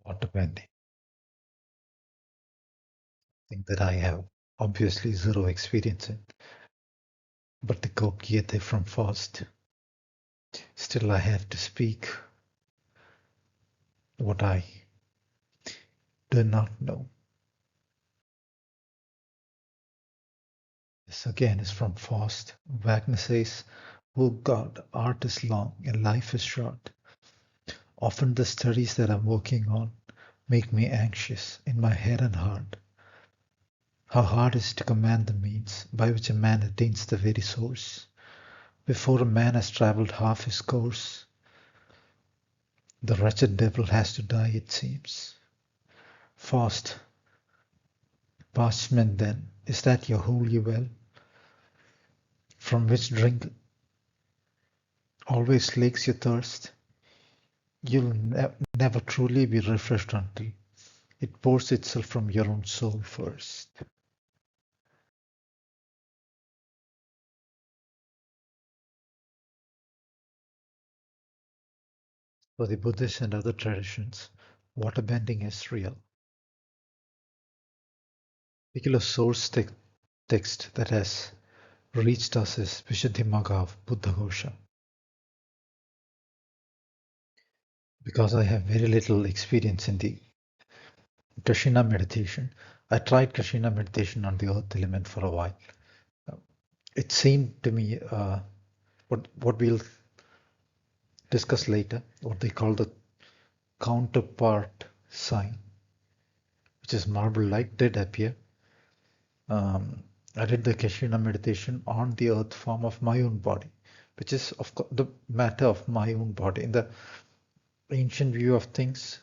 Waterbending. Thing that I have obviously zero experience in, but the Gopgite from Faust. Still, I have to speak what I do not know. This again is from Faust. Wagner says, "Oh God, art is long and life is short. Often the studies that I'm working on make me anxious in my head and heart. How hard is to command the means by which a man attains the very source. Before a man has travelled half his course, the wretched devil has to die, it seems." Faust, parchment then, is that your holy well, from which drink always slakes your thirst? You'll never truly be refreshed until it pours itself from your own soul first. For the Buddhists and other traditions, waterbending is real. Particular source text that has reached us is Vishuddhimagga of Buddha Ghosha. Because I have very little experience in the Kashina meditation, I tried Kashina meditation on the earth element for a while. It seemed to me what we'll discuss later, what they call the counterpart sign, which is marble light, did appear. I did the Kashina meditation on the earth form of my own body, which is of course the matter of my own body. In the ancient view of things,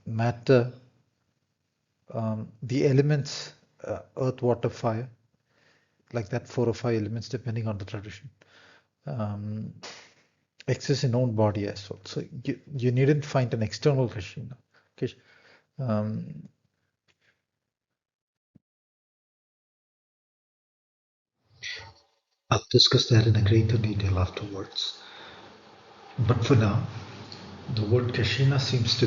matter, the elements, earth, water, fire, like that, 4 or 5 elements depending on the tradition, exist in own body as well. So you needn't find an external Kashina. Okay. I'll discuss that in a greater detail afterwards. But for now, the word Kashina seems to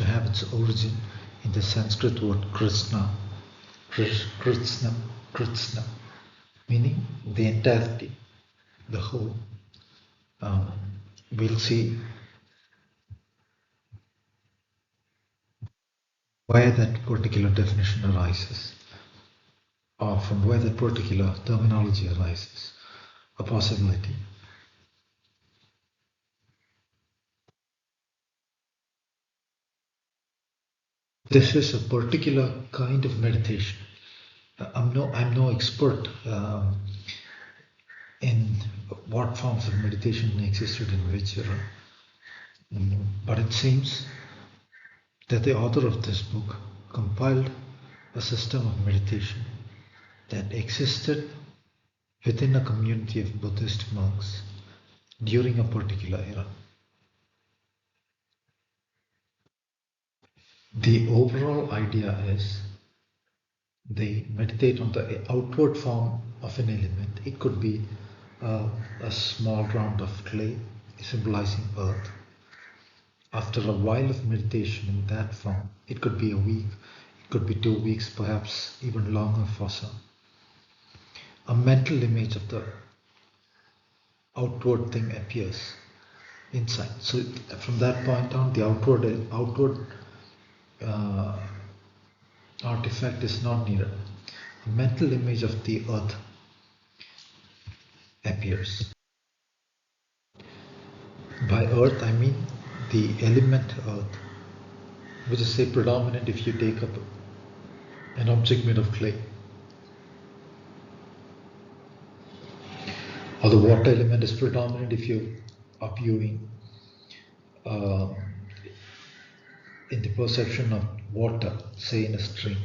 have its origin in the Sanskrit word Krishna, Krishna, meaning the entirety, the whole. We'll see where that particular definition arises, or from where that particular terminology arises, a possibility. This is a particular kind of meditation. I'm no expert in what forms of meditation existed in which era, but it seems that the author of this book compiled a system of meditation that existed within a community of Buddhist monks during a particular era. The overall idea is they meditate on the outward form of an element. It could be a small round of clay symbolizing earth. After a while of meditation in that form, it could be a week, it could be 2 weeks, perhaps even longer for some. A mental image of the outward thing appears inside. So from that point on, the outward artifact is not needed. A mental image of the earth appears. By earth, I mean the element earth, which is say predominant if you take up an object made of clay. Or the water element is predominant if you are viewing in the perception of water, say in a stream.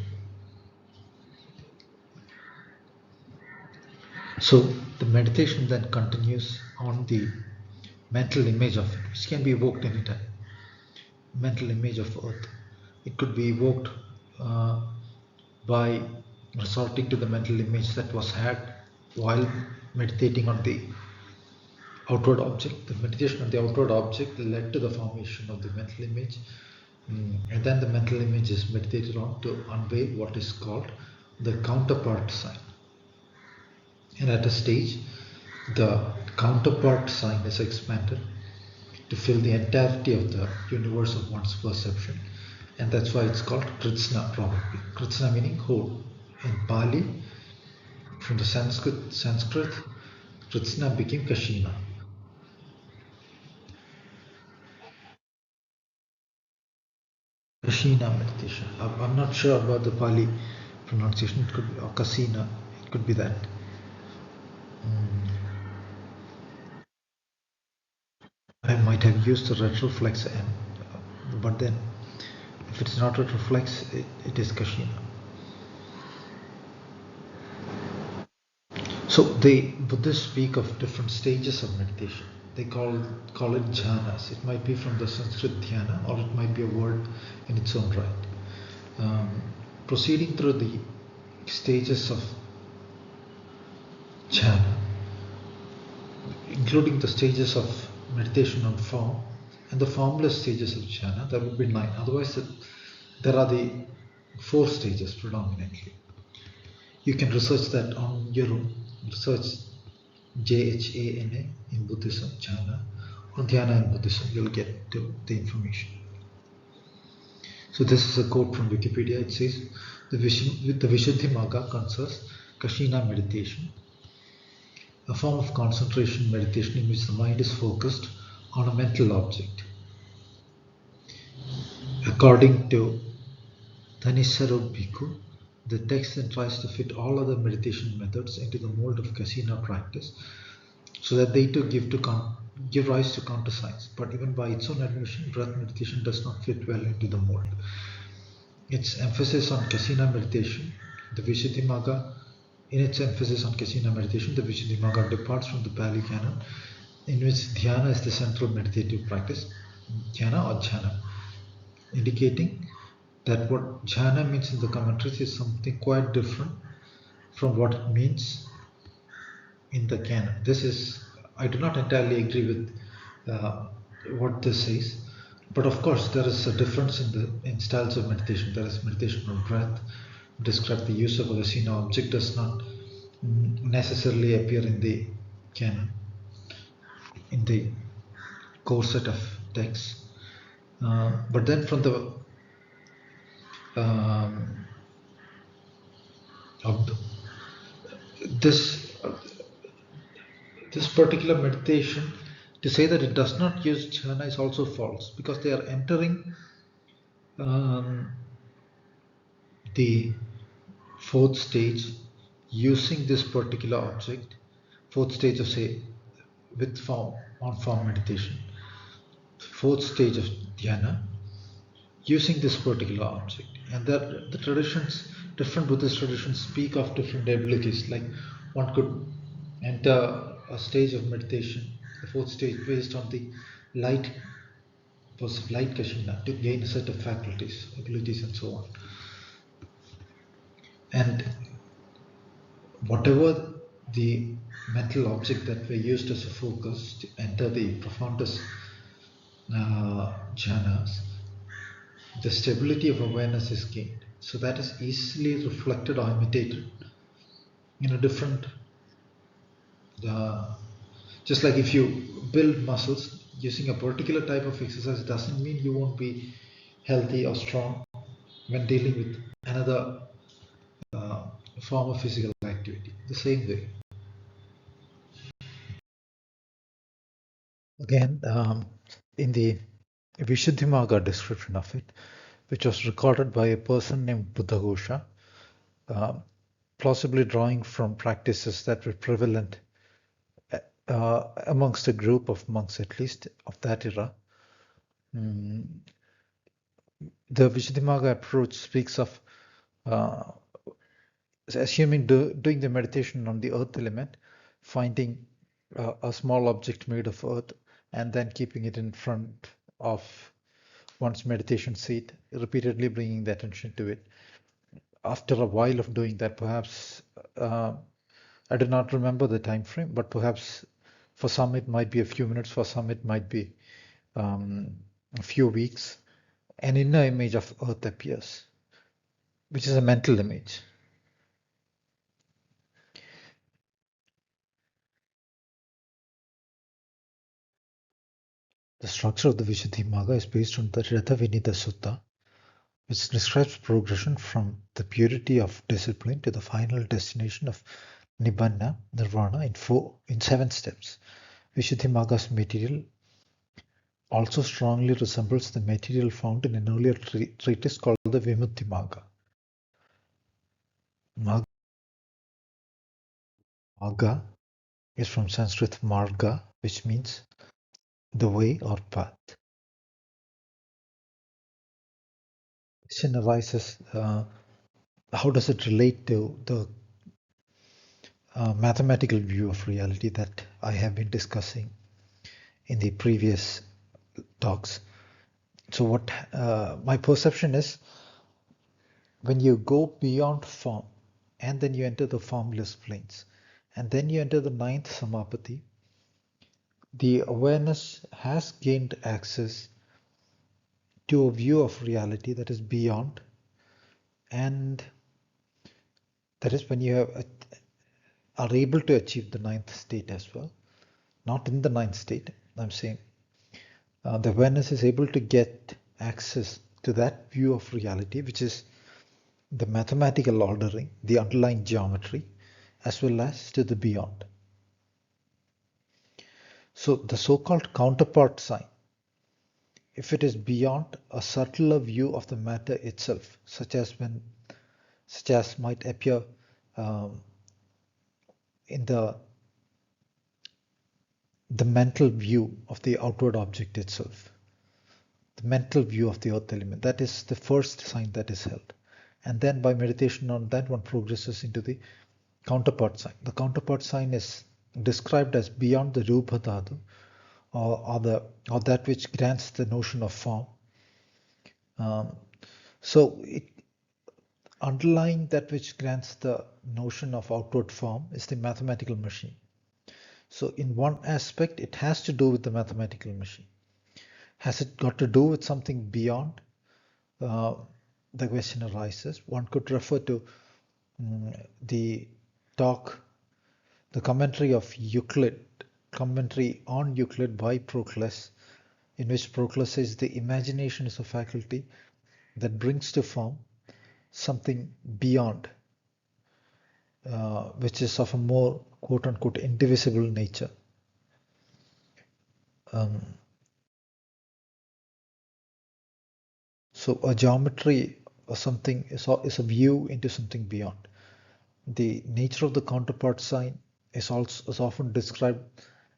So the meditation then continues on the mental image of it, which can be evoked anytime. Mental image of earth. It could be evoked by resorting to the mental image that was had while meditating on the outward object. The meditation on the outward object led to the formation of the mental image. And then the mental image is meditated on to unveil what is called the counterpart sign. And at a stage, the counterpart sign is expanded to fill the entirety of the universe of one's perception. And that's why it's called Kritsna, probably. Kritsna meaning whole. In Pali, from the Sanskrit, Kritsna became Kashina. Kashina meditation. I'm not sure about the Pali pronunciation. It could be or Kasina. It could be that. I might have used the retroflex, but then if it's not retroflex, it is Kashina. So the Buddhists speak of different stages of meditation. They call it jhanas. It might be from the Sanskrit dhyana, or it might be a word in its own right. Proceeding through the stages of jhana, including the stages of meditation on form and the formless stages of jhana, there would be 9. Otherwise, there are the 4 stages predominantly. You can research that on your own. Research JHANA in Buddhism, jhana, or dhyana in Buddhism. You'll get to the information. So this is a quote from Wikipedia. It says, the Vishuddhimagga concerns Kashina meditation, a form of concentration meditation in which the mind is focused on a mental object. According to Thanisaro Bhikkhu, the text then tries to fit all other meditation methods into the mold of Kasina practice so that they too give rise to counterscience. But even by its own admission, breath meditation does not fit well into the mold. Its emphasis on Kasina meditation, the Vishuddhimagga, in its emphasis on Kasina meditation, the Vishuddhimagga departs from the Pali canon, in which dhyana is the central meditative practice, dhyana or jhana, indicating that what jhana means in the commentaries is something quite different from what it means in the canon. This is, I do not entirely agree with what this says, but of course there is a difference in styles of meditation. There is meditation on breath. Describe the use of a kasina object does not necessarily appear in the canon, in the core set of texts. But then from the um, of this this particular meditation, to say that it does not use jhana is also false, because they are entering um, the 4th stage using this particular object. 4th stage of, say, with form, on form meditation. 4th stage of dhyana, using this particular object. And that the traditions, different Buddhist traditions, speak of different abilities. Like one could enter a stage of meditation, the 4th stage, based on the light light kashina, to gain a set of faculties, abilities, and so on. And whatever the mental object that we used as a focus to enter the profoundest jhanas, the stability of awareness is gained. So that is easily reflected or imitated in a different, just like if you build muscles using a particular type of exercise, doesn't mean you won't be healthy or strong when dealing with another uh, form of physical activity. The same way. Again, in the Vishuddhimagga description of it, which was recorded by a person named Buddhaghosa, uh, plausibly drawing from practices that were prevalent amongst a group of monks, at least of that era. The Vishuddhimagga approach speaks of uh, assuming doing the meditation on the earth element, finding a small object made of earth, and then keeping it in front of one's meditation seat, repeatedly bringing the attention to it. After a while of doing that, perhaps I do not remember the time frame, but perhaps For some, it might be a few minutes. For some, it might be a few weeks. An inner image of Earth appears, which is a mental image. The structure of the Visuddhimagga is based on the Ratha Vinita Sutta, which describes progression from the purity of discipline to the final destination of Nibbana, Nirvana, in 7 steps. Visuddhimagga's material also strongly resembles the material found in an earlier treatise called the Vimuttимagga. Magga is from Sanskrit marga, which means the way or path. Question arises, how does it relate to the mathematical view of reality that I have been discussing in the previous talks? So what my perception is, when you go beyond form and then you enter the formless planes and then you enter the 9th samapati, the awareness has gained access to a view of reality that is beyond, and that is when you are able to achieve the 9th state as well. Not in the 9th state, I'm saying the awareness is able to get access to that view of reality, which is the mathematical ordering, the underlying geometry, as well as to the beyond. So the so-called counterpart sign, if it is beyond a subtler view of the matter itself, such as might appear in the mental view of the outward object itself, the mental view of the earth element, that is the first sign that is held. And then by meditation on that, one progresses into the counterpart sign. The counterpart sign is described as beyond the Rupa Dhatu, or that which grants the notion of form. So underlying that which grants the notion of outward form is the mathematical machine. So in one aspect, it has to do with the mathematical machine. Has it got to do with something beyond? The question arises. One could refer to the commentary of Euclid, commentary on Euclid by Proclus, in which Proclus says the imagination is a faculty that brings to form something beyond, which is of a more quote-unquote indivisible nature. So a geometry or something is a view into something beyond. The nature of the counterpart sign is often described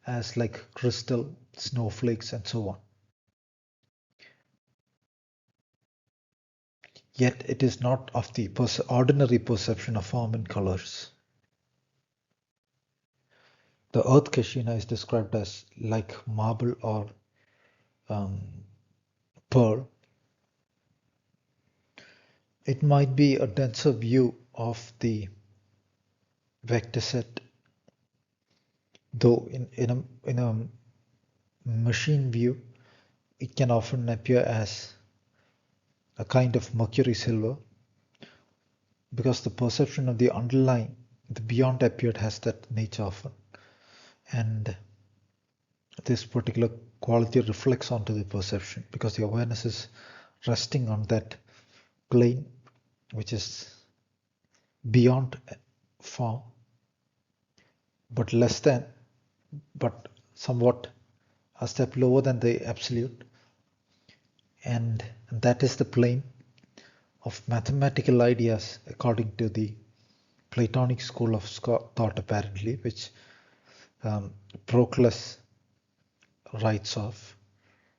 as like crystal, snowflakes, and so on. Yet it is not of the ordinary perception of form and colors. The earth Kashina is described as like marble or pearl. It might be a denser view of the vector set, though in a machine view, it can often appear as a kind of mercury silver, because the perception of the underlying, the beyond appeared, has that nature often. And this particular quality reflects onto the perception because the awareness is resting on that plane which is beyond form, but somewhat a step lower than the absolute, and that is the plane of mathematical ideas according to the Platonic school of thought, apparently, which Proclus writes of.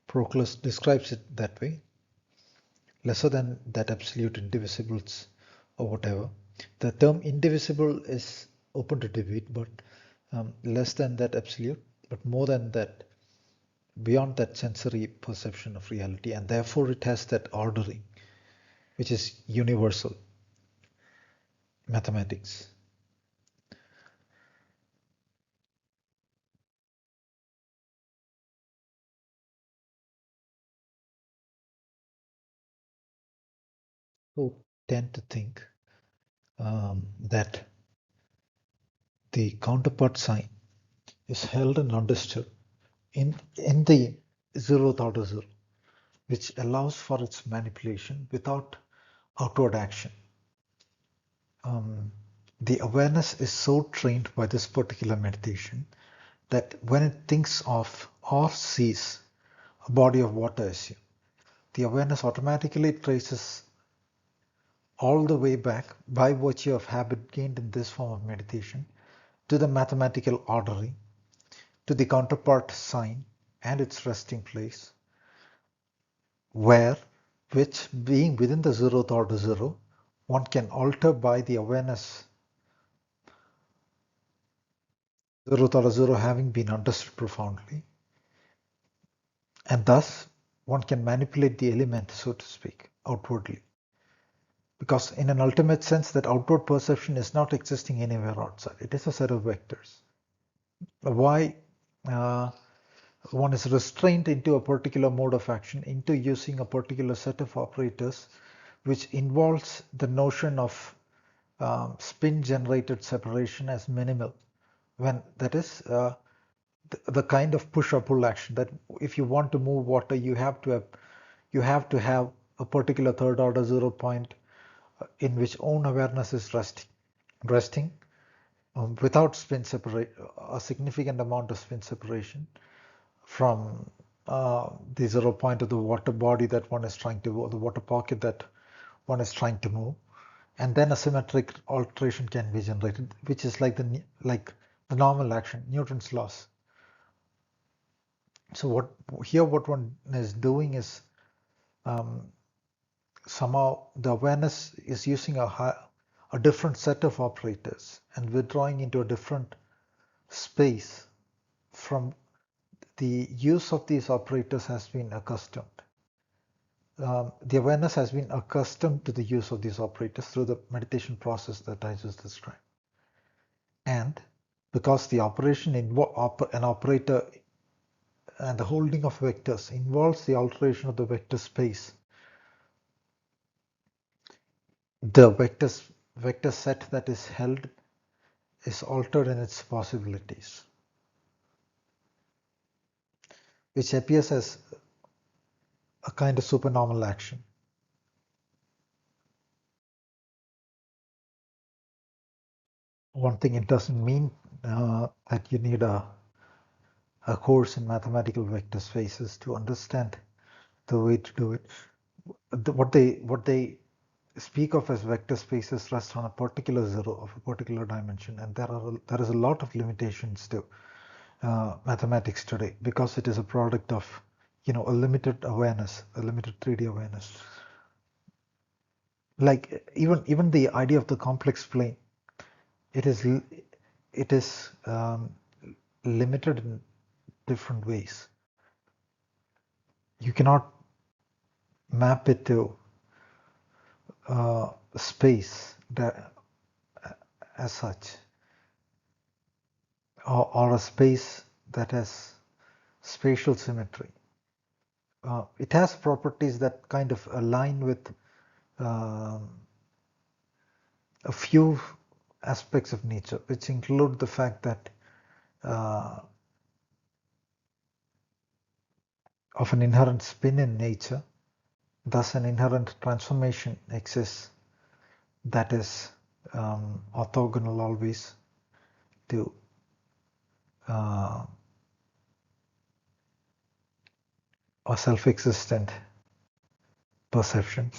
Proclus describes it that way, lesser than that absolute indivisibles or whatever. The term indivisible is open to debate, but less than that absolute, but more than that, beyond that sensory perception of reality, and therefore it has that ordering which is universal mathematics. People tend to think that the counterpart sign is held and understood in the zeroth order zero, which allows for its manipulation without outward action. The awareness is so trained by this particular meditation that when it thinks of or sees a body of water, assume, the awareness automatically traces all the way back by virtue of habit gained in this form of meditation to the mathematical ordering, to the counterpart sign and its resting place, where, which being within the zeroth order zero, one can alter by the awareness zeroth order zero having been understood profoundly, and thus one can manipulate the element, so to speak, outwardly. Because in an ultimate sense, that outward perception is not existing anywhere outside. It is a set of vectors. Why one is restrained into a particular mode of action, into using a particular set of operators, which involves the notion of spin generated separation as minimal, when that is the kind of push or pull action that if you want to move water, you have to have a particular third order zero point in which own awareness is resting without spin separate, a significant amount of spin separation from the zero point of the water body that one is trying to, or the water pocket that one is trying to move, and then a symmetric alteration can be generated, which is like the normal action, Newton's laws. So what one is doing is somehow the awareness is using a different set of operators and withdrawing into a different space from the use of these operators has been accustomed. The awareness has been accustomed to the use of these operators through the meditation process that I just described. And because the operation an operator and the holding of vectors involves the alteration of the vector space, the vector set that is held is altered in its possibilities, which appears as a kind of supernormal action. One thing, it doesn't mean that you need a course in mathematical vector spaces to understand the way to do it. What they speak of as vector spaces rest on a particular zero of a particular dimension, and there is a lot of limitations to mathematics today because it is a product of a limited awareness, a limited 3D awareness. Like even the idea of the complex plane, it is limited in different ways. You cannot map it to space as such, or a space that has spatial symmetry. It has properties that kind of align with a few aspects of nature, which include the fact that of an inherent spin in nature, thus an inherent transformation exists that is orthogonal always to a self-existent perception.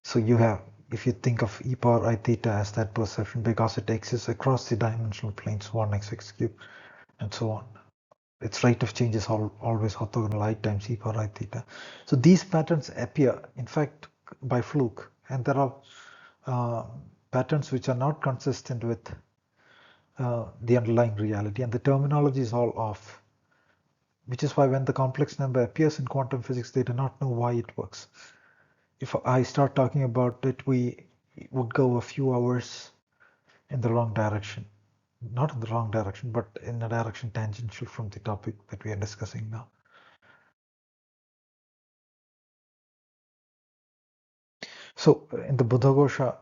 So you have, if you think of e power I theta as that perception, because it exists across the dimensional planes 1x cubed and so on. Its rate of change is always orthogonal I times e power I theta. So these patterns appear, in fact, by fluke, and there are patterns which are not consistent with the underlying reality, and the terminology is all off, which is why when the complex number appears in quantum physics, they do not know why it works. If I start talking about it, we would go a few hours in the wrong direction. Not in the wrong direction, but in a direction tangential from the topic that we are discussing now. So in the Buddhaghosa,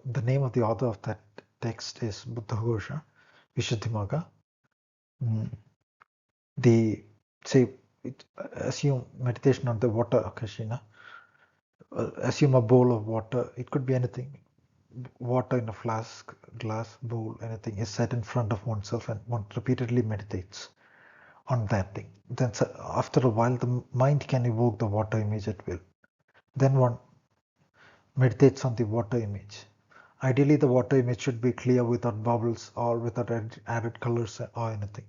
the name of the author of that text is Buddhaghosa, Vishuddhimagga. They say, assume meditation on the water Akashina. Assume a bowl of water. It could be anything. Water in a flask, glass, bowl, anything is set in front of oneself, and one repeatedly meditates on that thing. Then after a while, the mind can evoke the water image at will. Then one meditates on the water image. Ideally, the water image should be clear without bubbles or without added colors or anything,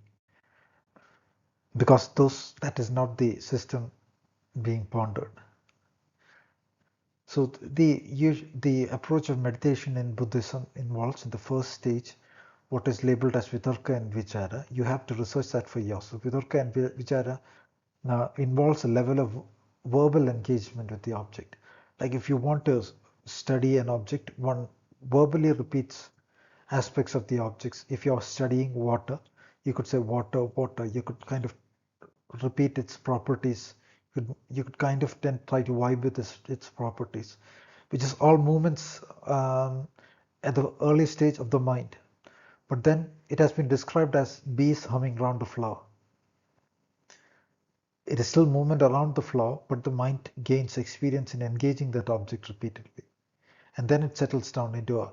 because that is not the system being pondered. So the approach of meditation in Buddhism involves, in the first stage, what is labeled as Vitarka and Vichara. You have to research that for yourself. Vitarka and Vichara now involves a level of verbal engagement with the object. Like if you want to study an object, one verbally repeats aspects of the objects. If you're studying water, you could say water, water. You could kind of repeat its properties. You could kind of then try to vibe with its properties, which is all movements at the early stage of the mind. But then it has been described as bees humming around a flower. It is still movement around the flower, but the mind gains experience in engaging that object repeatedly. And then it settles down into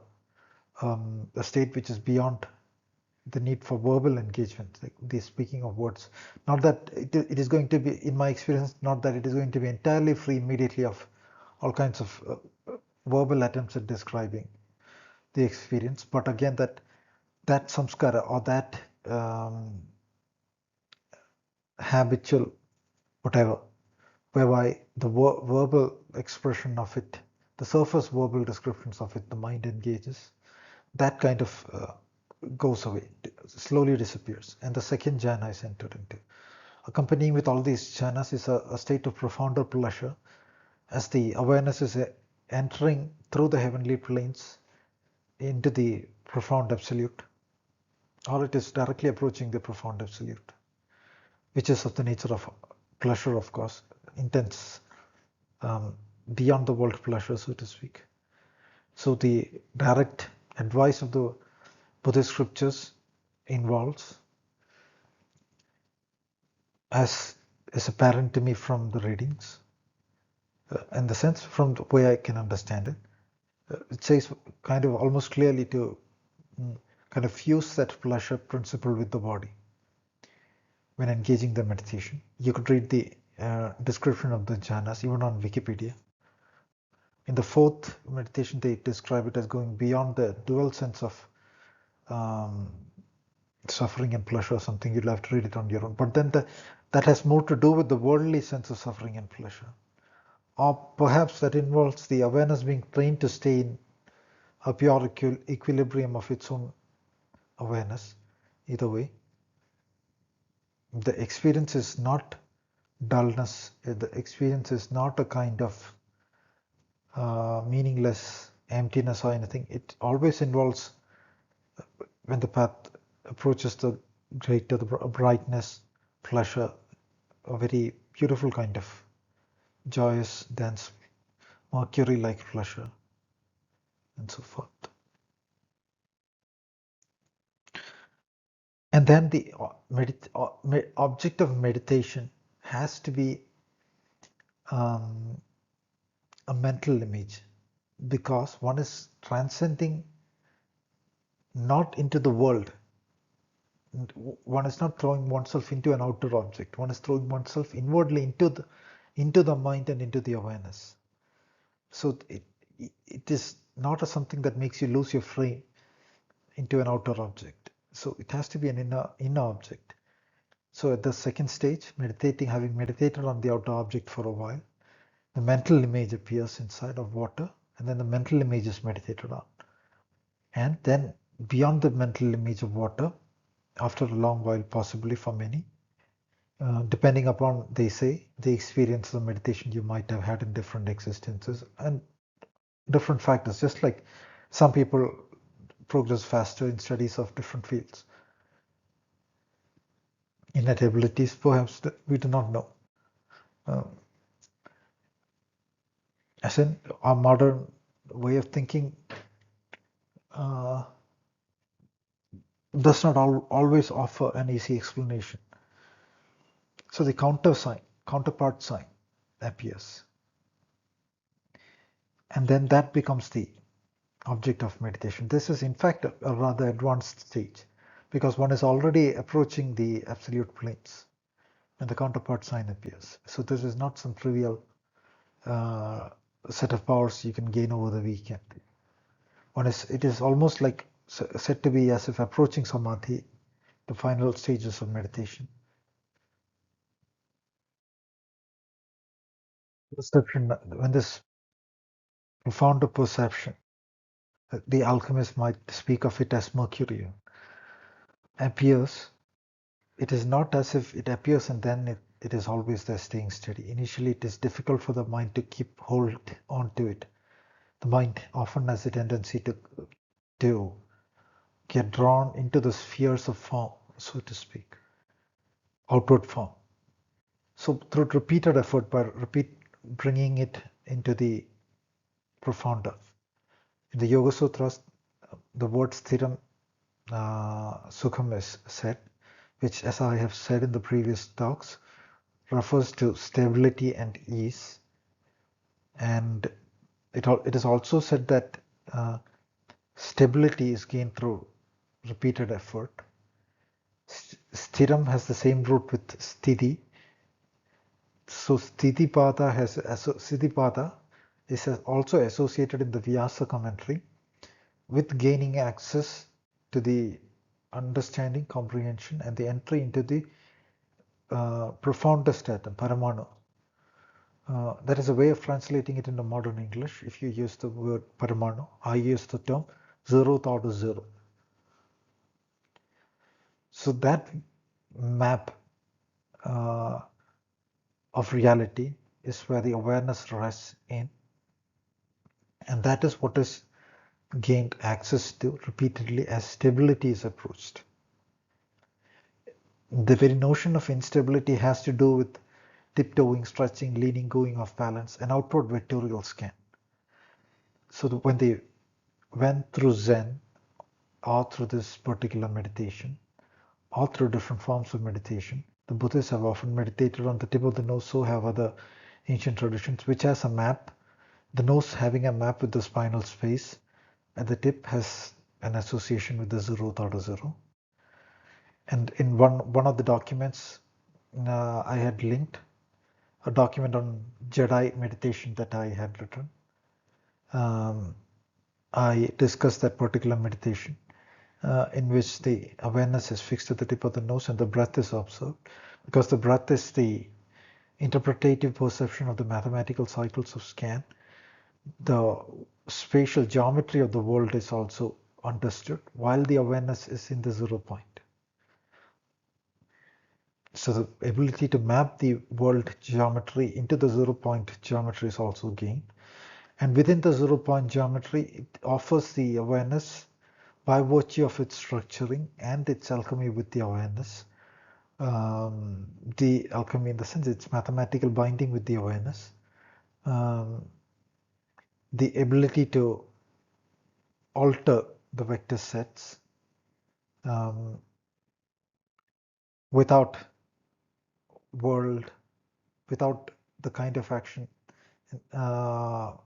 a state which is beyond the need for verbal engagement, like the speaking of words. Not that it is going to be, in my experience, not that it is going to be entirely free immediately of all kinds of verbal attempts at describing the experience, but again that samskara, or that habitual whatever, whereby the verbal expression of it, the surface verbal descriptions of it, the mind engages, that kind of goes away, slowly disappears, and the second jhana is entered into. Accompanying with all these jhanas is a state of profounder pleasure, as the awareness is entering through the heavenly planes into the profound absolute, or it is directly approaching the profound absolute, which is of the nature of pleasure, of course, intense, beyond the world pleasure, so to speak. So the direct advice of the Buddhist scriptures involves, as is apparent to me from the readings, in the sense from the way I can understand it, it says kind of almost clearly to kind of fuse that pleasure principle with the body when engaging the meditation. You could read the description of the jhanas even on Wikipedia. In the fourth meditation, they describe it as going beyond the dual sense of suffering and pleasure or something. You'll have to read it on your own. But then that has more to do with the worldly sense of suffering and pleasure. Or perhaps that involves the awareness being trained to stay in a pure equilibrium of its own awareness. Either way, the experience is not dullness. The experience is not a kind of meaningless emptiness or anything. It always involves, when the path approaches the greater the brightness, pleasure, a very beautiful kind of joyous, dense, mercury-like pleasure, and so forth. And then the object of meditation has to be a mental image, because one is transcending not into the world. One is not throwing oneself into an outer object. One is throwing oneself inwardly into the mind and into the awareness. So it is not something that makes you lose your frame into an outer object. So it has to be an inner object. So at the second stage, having meditated on the outer object for a while, the mental image appears inside of water, and then the mental image is meditated on. And then beyond the mental image of water, after a long while, possibly for many, depending upon, they say, the experience of meditation you might have had in different existences and different factors, just like some people progress faster in studies of different fields. Innate abilities, perhaps, that we do not know. as in our modern way of thinking uh, does not always offer an easy explanation. So the counterpart sign appears, and then that becomes the object of meditation. This is in fact a rather advanced stage because one is already approaching the absolute planes and the counterpart sign appears. So this is not some trivial uh, set of powers you can gain over the weekend. It is almost like said to be as if approaching samadhi, the final stages of meditation. Perception, when this profound perception, the alchemist might speak of it as Mercurian, appears, it is not as if it appears and then it is always there staying steady. Initially, it is difficult for the mind to keep hold on to it. The mind often has a tendency to get drawn into the spheres of form, so to speak, outward form. So through repeated effort, by bringing it into the profounder. In the Yoga Sutras, the word sthiram sukham is said, which, as I have said in the previous talks, refers to stability and ease. And it is also said that stability is gained through repeated effort. Sthiram has the same root with sthiti. So sthitipada is also associated in the Vyasa commentary with gaining access to the understanding, comprehension, and the entry into the profoundest atom, Paramanu. That is a way of translating it into modern English. If you use the word Paramanu, I use the term zero thought is zero. So that map of reality is where the awareness rests in, and that is what is gained access to repeatedly as stability is approached. The very notion of instability has to do with tiptoeing, stretching, leaning, going off balance, an outward vectorial scan. So when they went through Zen or through this particular meditation or through different forms of meditation, the Buddhists have often meditated on the tip of the nose, so have other ancient traditions, which has a map, the nose having a map with the spinal space, and the tip has an association with the zero thought zero. And in one of the documents, I had linked a document on Jedi meditation that I had written. I discussed that particular meditation in which the awareness is fixed at the tip of the nose and the breath is observed, because the breath is the interpretative perception of the mathematical cycles of scan. The spatial geometry of the world is also understood while the awareness is in the 0 point. So the ability to map the world geometry into the 0 point geometry is also gained. And within the 0 point geometry, it offers the awareness by virtue of its structuring and its alchemy with the awareness. The alchemy in the sense it's mathematical binding with the awareness. The ability to alter the vector sets without world, without the kind of action, the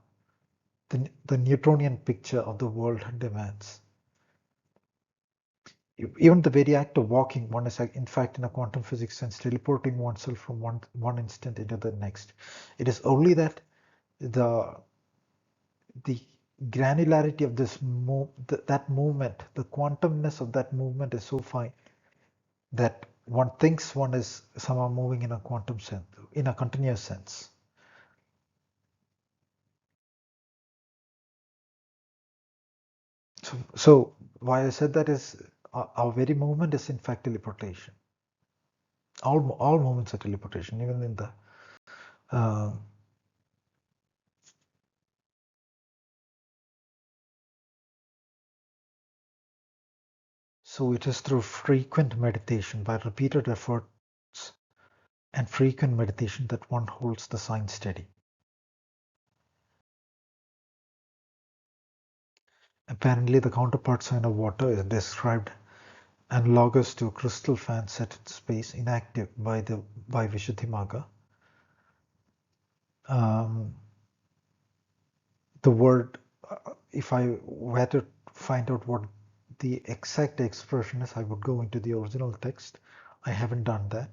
Newtonian picture of the world demands. Even the very act of walking, one is in fact in a quantum physics sense teleporting oneself from one instant into the next. It is only that the granularity of this that movement, the quantumness of that movement is so fine that one thinks one is somehow moving in a quantum sense, in a continuous sense. So why I said that is our very movement is in fact teleportation. All movements are teleportation, even in the so it is through frequent meditation, by repeated efforts and frequent meditation, that one holds the sign steady. Apparently, the counterpart sign of water is described analogous to a crystal fan set in space, inactive by Vishuddhimagga. Um, the word, if I were to find out what the exact expression is, I would go into the original text. I haven't done that.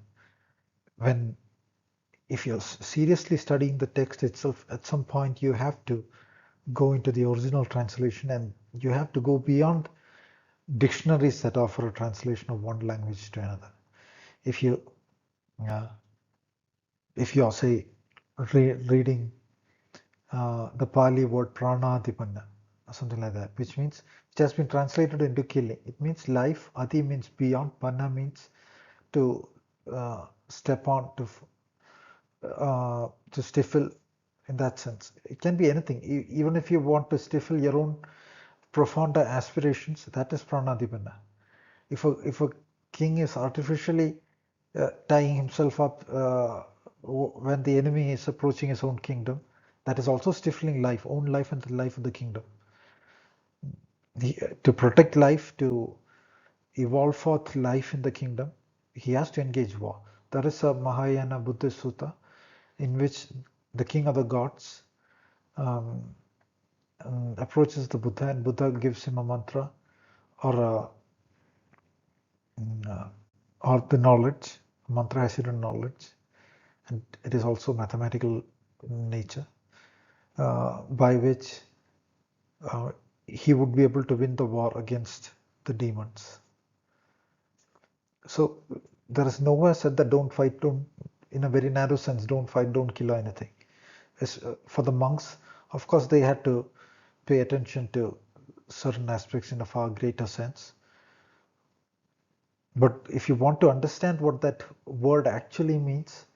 If you're seriously studying the text itself, at some point you have to go into the original translation, and you have to go beyond dictionaries that offer a translation of one language to another. If you uh, if you are, say, reading the Pali word pranadipanna, something like that, which means it has been translated into killing. It means life. Adi means beyond. Panna means to step on, to stifle. In that sense, it can be anything. Even if you want to stifle your own profound aspirations, that is pranadipanna. If a king is artificially tying himself up when the enemy is approaching his own kingdom, that is also stifling life, own life and the life of the kingdom. To protect life, to evolve forth life in the kingdom, he has to engage war. There is a Mahayana Buddhist sutta in which the king of the gods um, approaches the Buddha, and Buddha gives him a mantra or uh, or the knowledge. Mantra has hidden knowledge, and it is also mathematical in nature, by which uh, he would be able to win the war against the demons. So there is nowhere said that don't fight, don't, in a very narrow sense, don't fight, don't kill or anything. For the monks, of course, they had to pay attention to certain aspects in a far greater sense. But if you want to understand what that word actually means,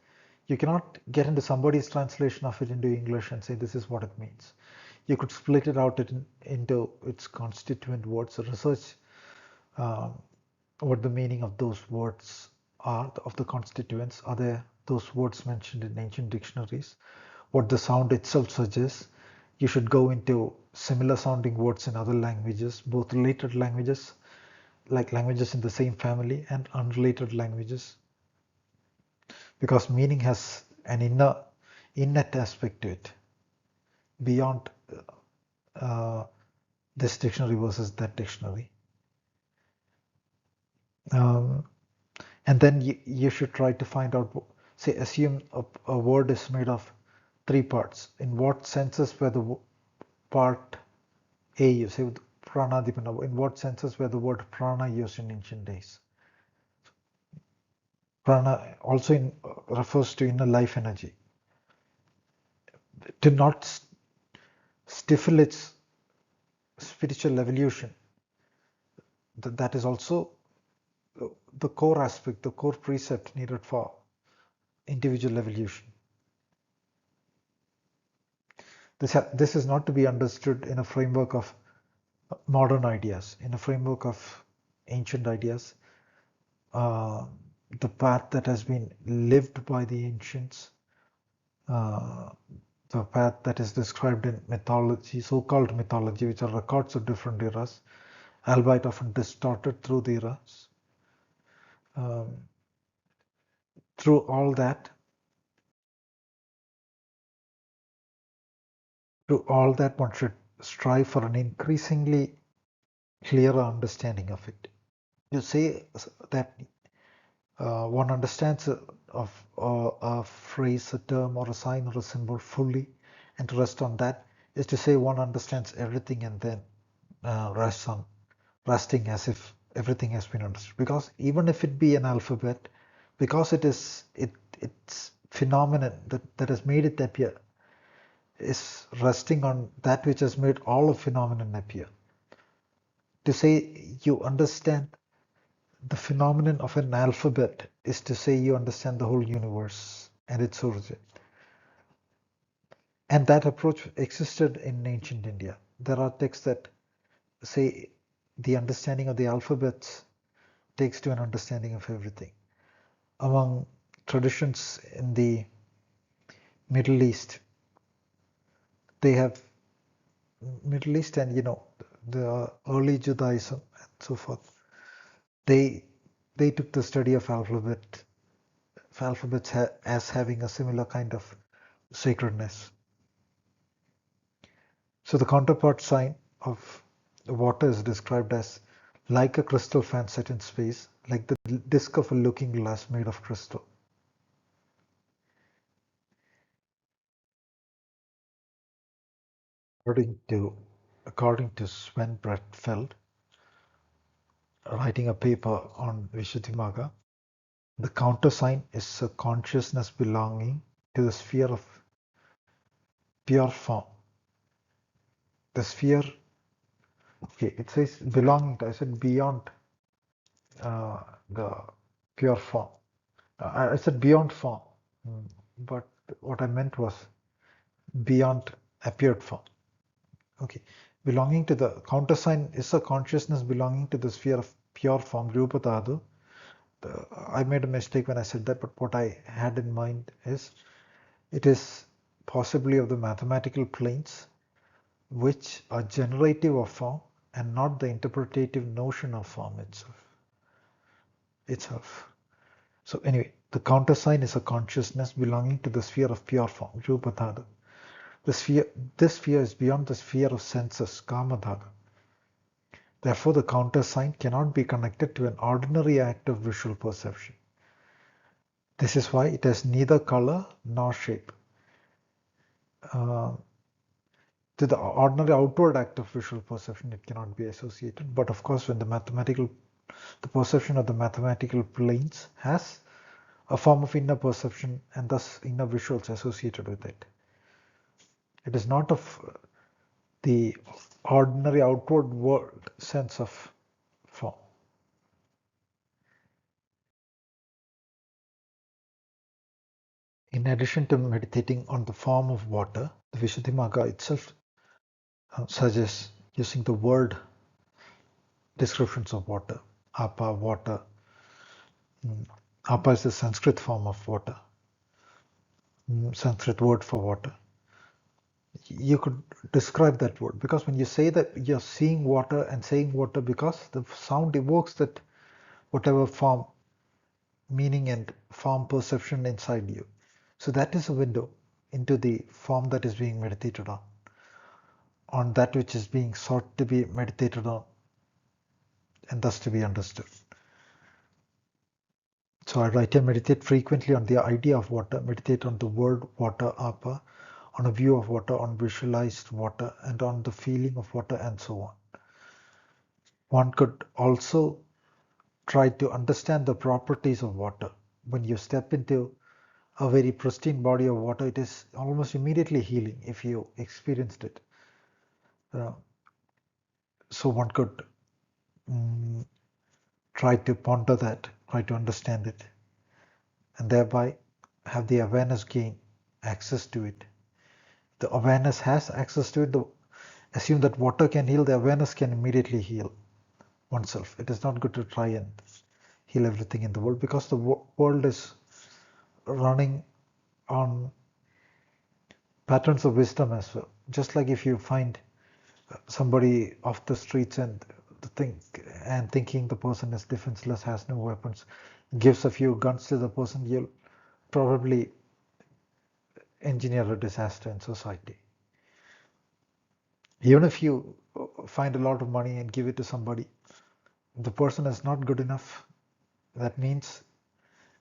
you cannot get into somebody's translation of it into English and say this is what it means. You could split it out into its constituent words, research um, what the meaning of those words are, of the constituents. Are there those words mentioned in ancient dictionaries? What the sound itself suggests? You should go into similar sounding words in other languages, both related languages, like languages in the same family, and unrelated languages, because meaning has an innate aspect to it beyond uh, this dictionary versus that dictionary. Um, and then you should try to find out, say, assume a word is made of three parts. In what senses were the part A used? Say pranadipana. In what senses were the word prana used in ancient days? Prana also refers to inner life energy. To not stifle its spiritual evolution, that is also the core aspect, the core precept needed for individual evolution. This is not to be understood in a framework of modern ideas, in a framework of ancient ideas. The path that has been lived by the ancients, uh, the path that is described in mythology, so-called mythology, which are records of different eras, albeit often distorted through the eras. Through all that, one should strive for an increasingly clearer understanding of it. You say that one understands a phrase, a term, or a sign, or a symbol fully, and to rest on that is to say one understands everything and then resting as if everything has been understood. Because even if it be an alphabet, because it's phenomenon that has made it appear is resting on that which has made all of phenomenon appear. To say you understand the phenomenon of an alphabet is to say you understand the whole universe and its origin. And that approach existed in ancient India. There are texts that say the understanding of the alphabets takes to an understanding of everything. Among traditions in the Middle East, they have Middle East and the early Judaism and so forth, they they took the study of alphabets as having a similar kind of sacredness. So the counterpart sign of water is described as like a crystal fan set in space, like the disk of a looking glass made of crystal. According to according to Sven Brettfeld, writing a paper on Vishuddhimagga, the countersign is a consciousness belonging to the sphere of pure form. The sphere, okay, it says belonging to, I said beyond the pure form. I said beyond form, but what I meant was beyond appeared form. Okay, belonging to the countersign is a consciousness belonging to the sphere of pure form, Rupa Dhatu. I made a mistake when I said that, but what I had in mind is it is possibly of the mathematical planes which are generative of form and not the interpretative notion of form itself. So anyway, the countersign is a consciousness belonging to the sphere of pure form, Rupa Dhatu. This sphere is beyond the sphere of senses, Kama Dhatu. Therefore, the countersign cannot be connected to an ordinary act of visual perception. This is why it has neither color nor shape. To the ordinary outward act of visual perception, it cannot be associated. But of course, when the perception of the mathematical planes has a form of inner perception and thus inner visuals associated with it. It is not of the ordinary outward world sense of form. In addition to meditating on the form of water, the Vishuddhimagga itself suggests using the word descriptions of water. Apa, water. Apa is the Sanskrit form of water, Sanskrit word for water. You could describe that word because when you say that you're seeing water and saying water, because the sound evokes that whatever form, meaning and form perception inside you. So that is a window into the form that is being meditated on that which is being sought to be meditated on, and thus to be understood. So I write and meditate frequently on the idea of water, meditate on the word water, apa, on a view of water, on visualized water, and on the feeling of water, and so on. One could also try to understand the properties of water. When you step into a very pristine body of water, it is almost immediately healing if you experienced it. So one could try to ponder that, try to understand it, and thereby have the awareness gain access to it. The awareness has access to it. Assume that water can heal, the awareness can immediately heal oneself. It is not good to try and heal everything in the world because the world is running on patterns of wisdom as well. Just like if you find somebody off the streets and thinking the person is defenseless, has no weapons, gives a few guns to the person, you'll probably engineer a disaster in society. Even if you find a lot of money and give it to somebody, the person is not good enough, that means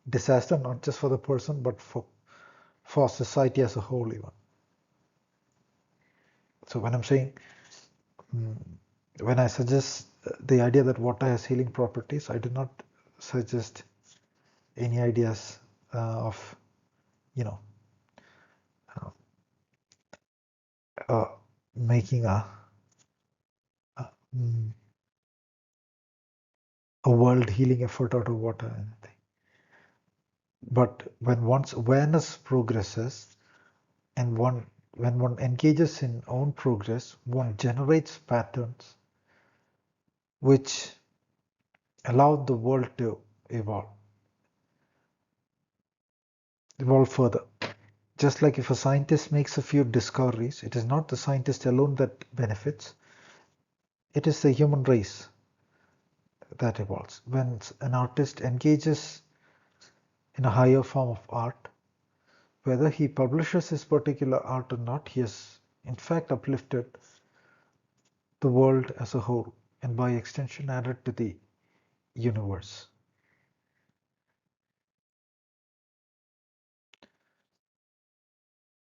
disaster not just for the person but for society as a whole even. So when I'm saying, when I suggest the idea that water has healing properties, I do not suggest any ideas of, making a world healing effort out of water or anything. But when one's awareness progresses and when one engages in own progress, one generates patterns which allow the world to evolve further. Just like if a scientist makes a few discoveries, it is not the scientist alone that benefits. it is the human race that evolves. When an artist engages in a higher form of art, whether he publishes his particular art or not, he has in fact uplifted the world as a whole and by extension added to the universe.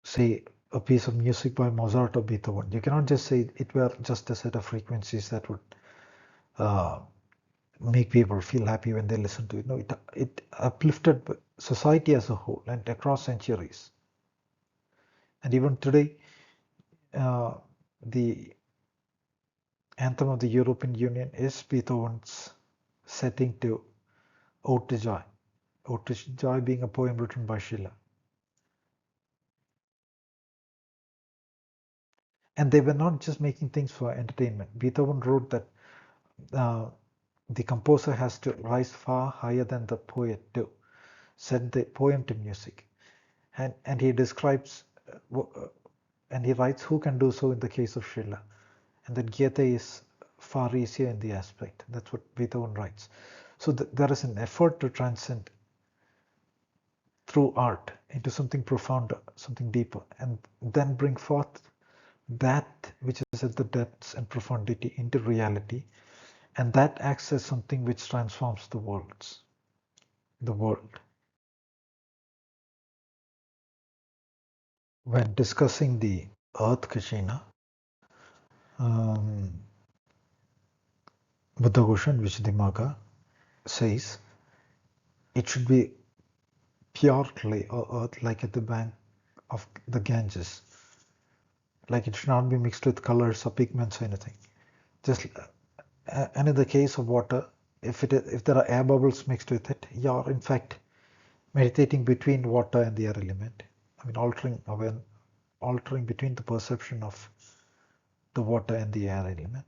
Say a piece of music by Mozart or Beethoven, you cannot just say it were just a set of frequencies that would uh, make people feel happy when they listen to it. No, it uplifted society as a whole and across centuries. And even today, uh, the anthem of the European Union is Beethoven's setting to Ode to Joy. Ode to Joy being a poem written by Schiller. And they were not just making things for entertainment. Beethoven wrote that the composer has to rise far higher than the poet to set the poem to music. And he describes and he writes who can do so in the case of Schiller. And that Goethe is far easier in the aspect. That's what Beethoven writes. So there is an effort to transcend through art into something profounder, something deeper, and then bring forth that which is at the depths and profundity into reality, and that acts as something which transforms the world. When discussing the earth Kashina, Buddha Bhushan Vishdimaga says it should be pure clay or earth like at the bank of the Ganges. Like it should not be mixed with colors or pigments or anything. Just and in the case of water, if there are air bubbles mixed with it, you're in fact meditating between water and the air element. I mean, altering between the perception of the water and the air element.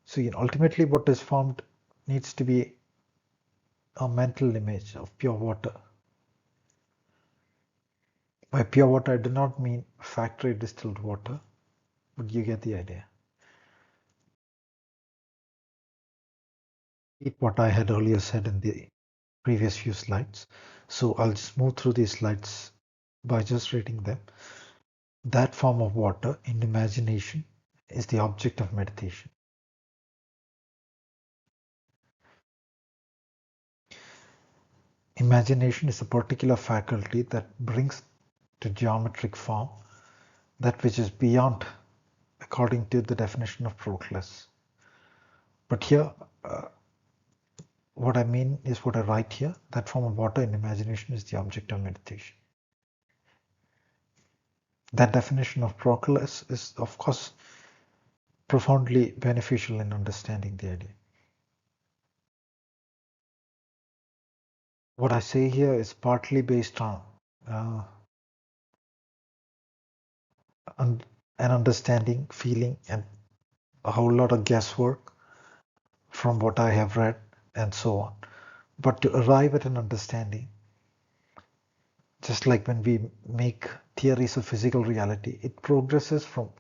So ultimately, what is formed needs to be a mental image of pure water. By pure water, I do not mean factory distilled water, but you get the idea. What I had earlier said in the previous few slides. So I'll just move through these slides by just reading them. That form of water in imagination is the object of meditation. Imagination is a particular faculty that brings to geometric form that which is beyond, according to the definition of Proclus. But here, what I mean is what I write here, that form of water in imagination is the object of meditation. That definition of Proclus is, of course, profoundly beneficial in understanding the idea. What I say here is partly based on an understanding, feeling, and a whole lot of guesswork from what I have read and so on. But to arrive at an understanding, just like when we make theories of physical reality, it progresses from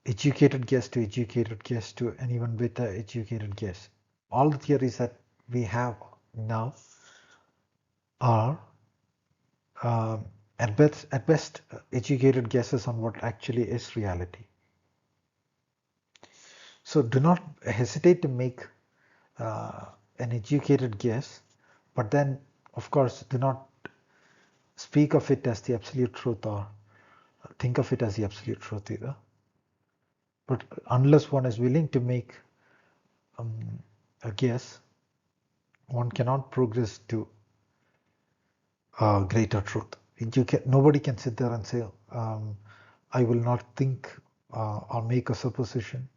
educated guess to educated guess to an even better educated guess. All the theories that we have now are at best educated guesses on what actually is reality. So do not hesitate to make an educated guess, but then of course do not speak of it as the absolute truth or think of it as the absolute truth either. But unless one is willing to make a guess, one cannot progress to greater truth. Nobody can sit there and say, I will not think or make a supposition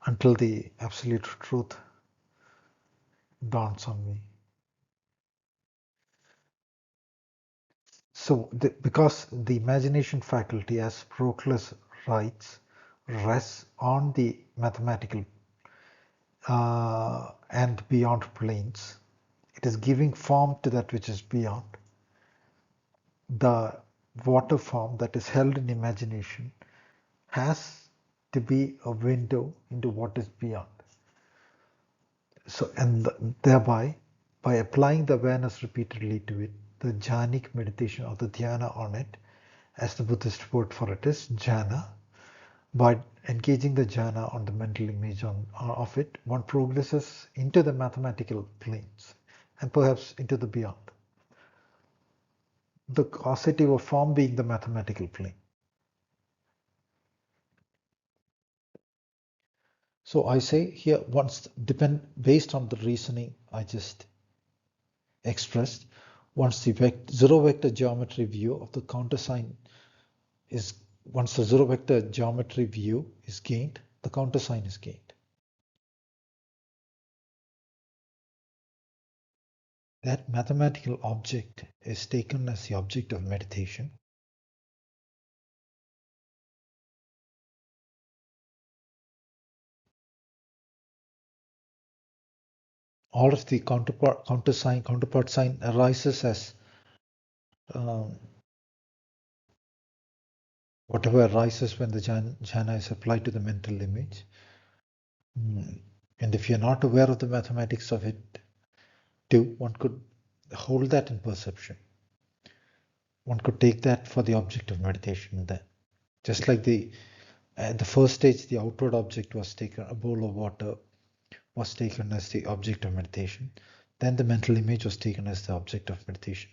until the absolute truth dawns on me. So, because the imagination faculty, as Proclus writes, rests on the mathematical and beyond planes, it is giving form to that which is beyond. The water form that is held in imagination has to be a window into what is beyond. So, and thereby, by applying the awareness repeatedly to it, the jhanic meditation or the dhyana on it, as the Buddhist word for it is jhana, by engaging the jhana on the mental image of it, one progresses into the mathematical planes and perhaps into the beyond. The causative of form being the mathematical plane. So I say here, based on the reasoning I just expressed, once the zero vector geometry view of the countersign is, once the zero vector geometry view is gained, the countersign is gained. That mathematical object is taken as the object of meditation. All of the counterpart sign arises as whatever arises when the jhana is applied to the mental image. And if you're not aware of the mathematics of it too, one could hold that in perception. One could take that for the object of meditation then. Just like at the first stage, the outward object was taken, a bowl of water was taken as the object of meditation. Then the mental image was taken as the object of meditation.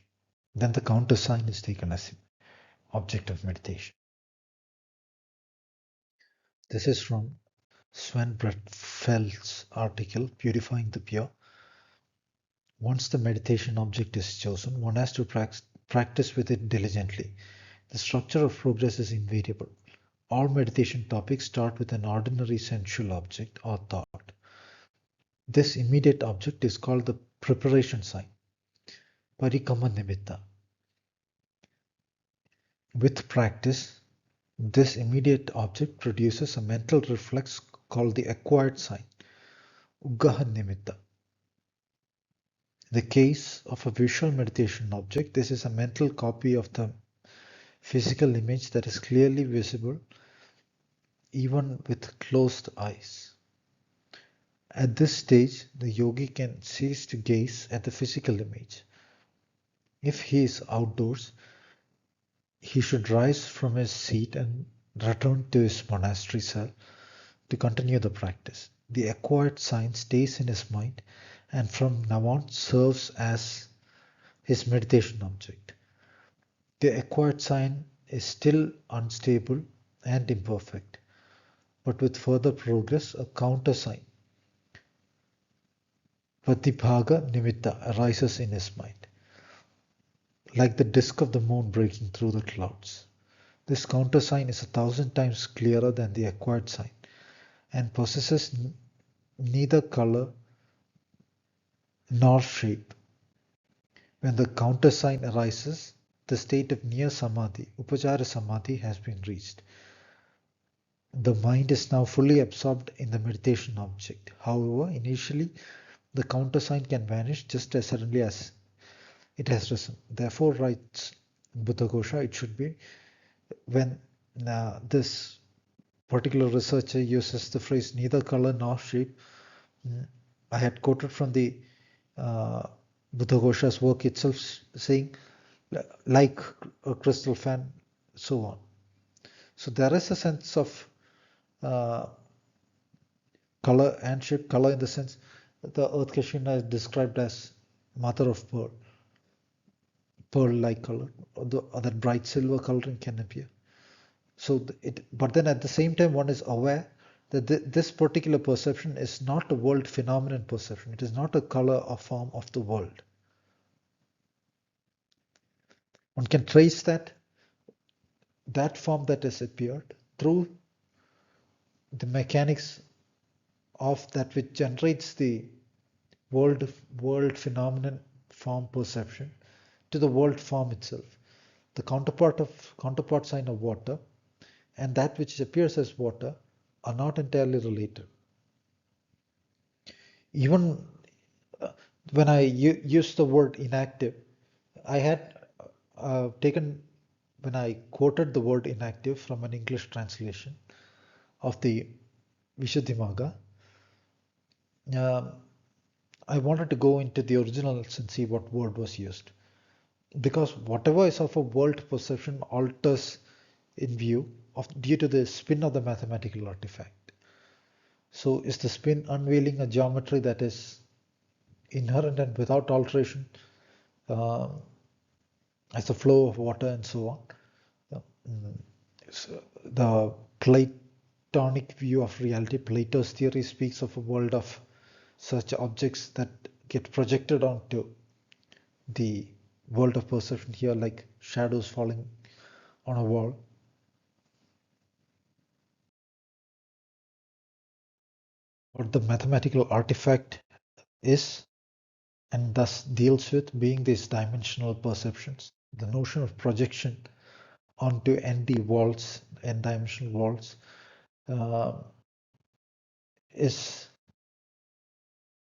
Then the countersign is taken as the object of meditation. This is from Sven Bredfeldt's article, Purifying the Pure. Once the meditation object is chosen, one has to practice with it diligently. The structure of progress is invariable. All meditation topics start with an ordinary sensual object or thought. This immediate object is called the preparation sign, parikama nimitta. With practice, this immediate object produces a mental reflex called the acquired sign, uggaha nimitta. In the case of a visual meditation object, this is a mental copy of the physical image that is clearly visible even with closed eyes. At this stage, the yogi can cease to gaze at the physical image. If he is outdoors, he should rise from his seat and return to his monastery cell to continue the practice. The acquired sign stays in his mind and from now on serves as his meditation object. The acquired sign is still unstable and imperfect, but with further progress, a countersign, pratibhaga nimitta, arises in his mind, like the disk of the moon breaking through the clouds. This countersign is 1,000 times clearer than the acquired sign and possesses neither color nor shape. When the countersign arises, the state of near samadhi, upachara samadhi, has been reached. The mind is now fully absorbed in the meditation object. However, initially, the countersign can vanish just as suddenly as it has risen. Therefore, writes Buddhaghosa, it should be when this particular researcher uses the phrase neither color nor shape. I had quoted from the Buddhaghosa's work itself saying like a crystal fan, so on. So there is a sense of color and shape. Color in the sense the earth Kashina is described as mother of pearl, pearl-like color, or that bright silver coloring can appear. So but then at the same time, one is aware that this particular perception is not a world phenomenon perception. It is not a color or form of the world. One can trace that form that has appeared through the mechanics of that which generates the world phenomenon form perception to the world form itself. The counterpart sign of water and that which appears as water are not entirely related. Even when I use the word inactive, I had taken, when I quoted the word inactive from an English translation, of the Vishuddhimagga, I wanted to go into the originals and see what word was used. Because whatever is of a world perception alters in view of due to the spin of the mathematical artifact. So is the spin unveiling a geometry that is inherent and without alteration, uh, as the flow of water and so on? So the Platonic view of reality, Plato's theory, speaks of a world of such objects that get projected onto the world of perception here, like shadows falling on a wall. What the mathematical artifact is and thus deals with being these dimensional perceptions. The notion of projection onto ND walls, n-dimensional walls, uh, is,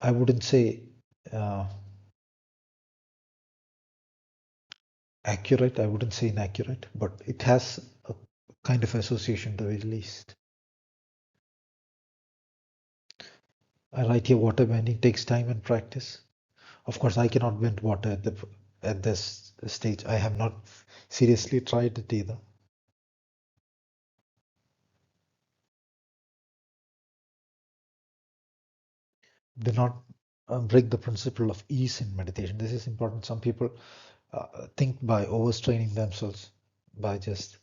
I wouldn't say uh, accurate, I wouldn't say inaccurate, but it has a kind of association at the very least. I write here waterbending takes time and practice. Of course, I cannot bend water at this stage. I have not seriously tried it either. Do not break the principle of ease in meditation. This is important. Some people think by overstraining themselves, by just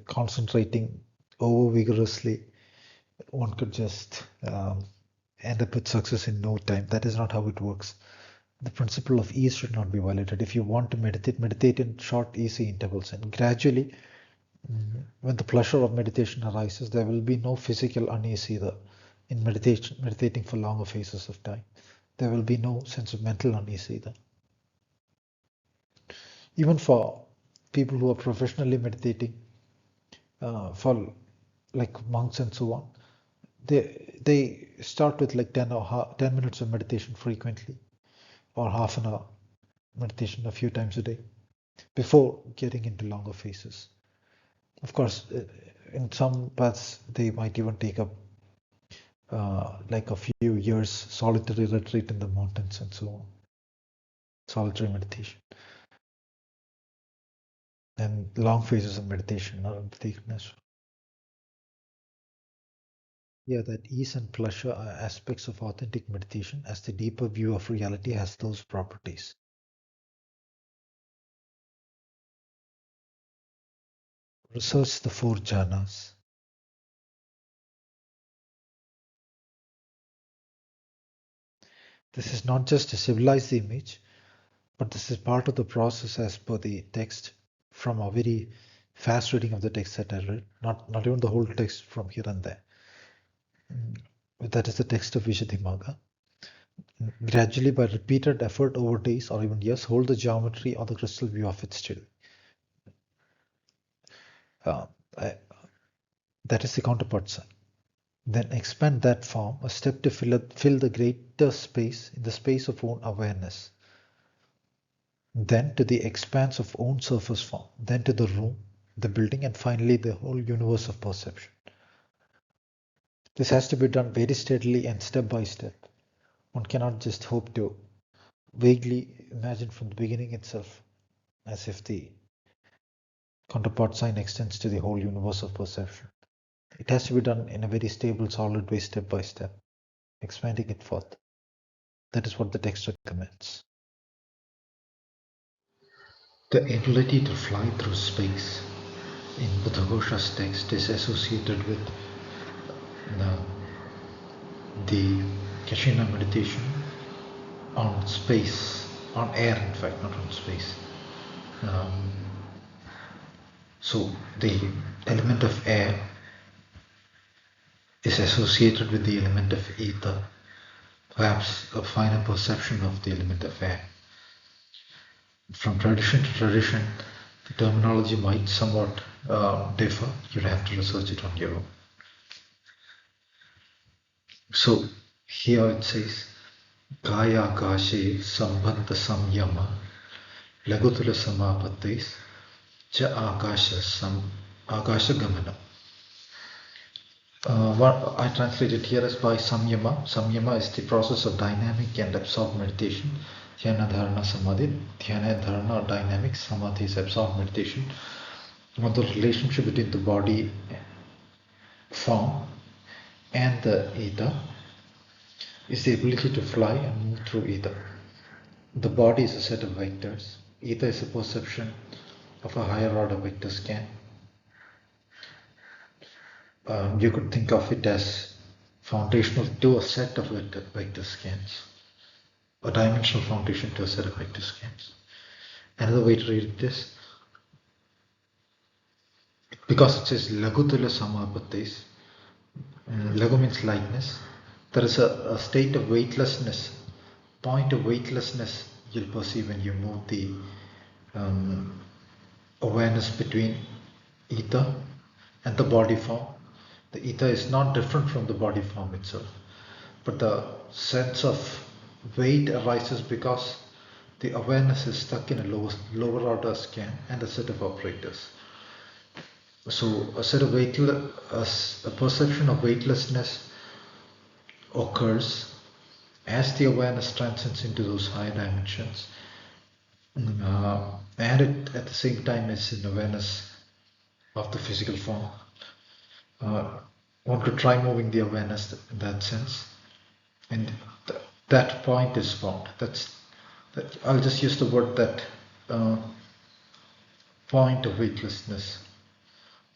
concentrating over vigorously, one could just end up with success in no time. That is not how it works. The principle of ease should not be violated. If you want to meditate, meditate in short, easy intervals, and gradually, when the pleasure of meditation arises, there will be no physical unease either. In meditation, meditating for longer phases of time, there will be no sense of mental unease either. Even for people who are professionally meditating, for like monks and so on, they start with like 10 minutes of meditation frequently, or half an hour meditation a few times a day before getting into longer phases. Of course, in some paths they might even take up like a few years solitary retreat in the mountains and so on, solitary meditation, and long phases of meditation are undertaken as well. Yeah, that ease and pleasure are aspects of authentic meditation, as the deeper view of reality has those properties. Research the four jhanas. This is not just to civilize the image, but this is part of the process as per the text from a very fast reading of the text that I read, not even the whole text from here and there. That is the text of Vishuddhimagga. Gradually, by repeated effort over days or even years, hold the geometry or the crystal view of it still. Uh, I- that is the counterpart sign. Then expand that form, a step to fill the greater space in the space of own awareness. Then to the expanse of own surface form, then to the room, the building, and finally the whole universe of perception. This has to be done very steadily and step by step. One cannot just hope to vaguely imagine from the beginning itself as if the counterpart sign extends to the whole universe of perception. It has to be done in a very stable, solid way, step by step, expanding it forth. That is what the text recommends. The ability to fly through space in Buddhaghosa's text is associated with the, the Kashina meditation on space, on air, in fact, not on space. Um, so the element of air is associated with the element of ether, perhaps a finer perception of the element of air. From tradition to tradition, the terminology might somewhat differ. You'd have to research it on your own. So here it says, Kaya Kashe Sambandha Samyama Lagutula Samapatis Cha Akasha Gamana. What I translated here as by samyama. Samyama is the process of dynamic and absorbed meditation. Dhyana dharana samadhi. Dhyana dharana or dynamic, samadhi is absorbed meditation. On the relationship between the body form and the ether is the ability to fly and move through ether. The body is a set of vectors. Ether is a perception of a higher order vector scan. You could think of it as foundational to a set of vector scans, a dimensional foundation to a set of vector scans. Another way to read this, because it says lagutula samapatis, lagu means lightness, there is a state of weightlessness, point of weightlessness you'll perceive when you move the awareness between ether and the body form. The ether is not different from the body form itself, but the sense of weight arises because the awareness is stuck in a lower order scan and a set of operators. So a perception of weightlessness occurs as the awareness transcends into those higher dimensions, and it at the same time is an awareness of the physical form. One could try moving the awareness in that sense, and that point is formed. I'll just use the word that point of weightlessness,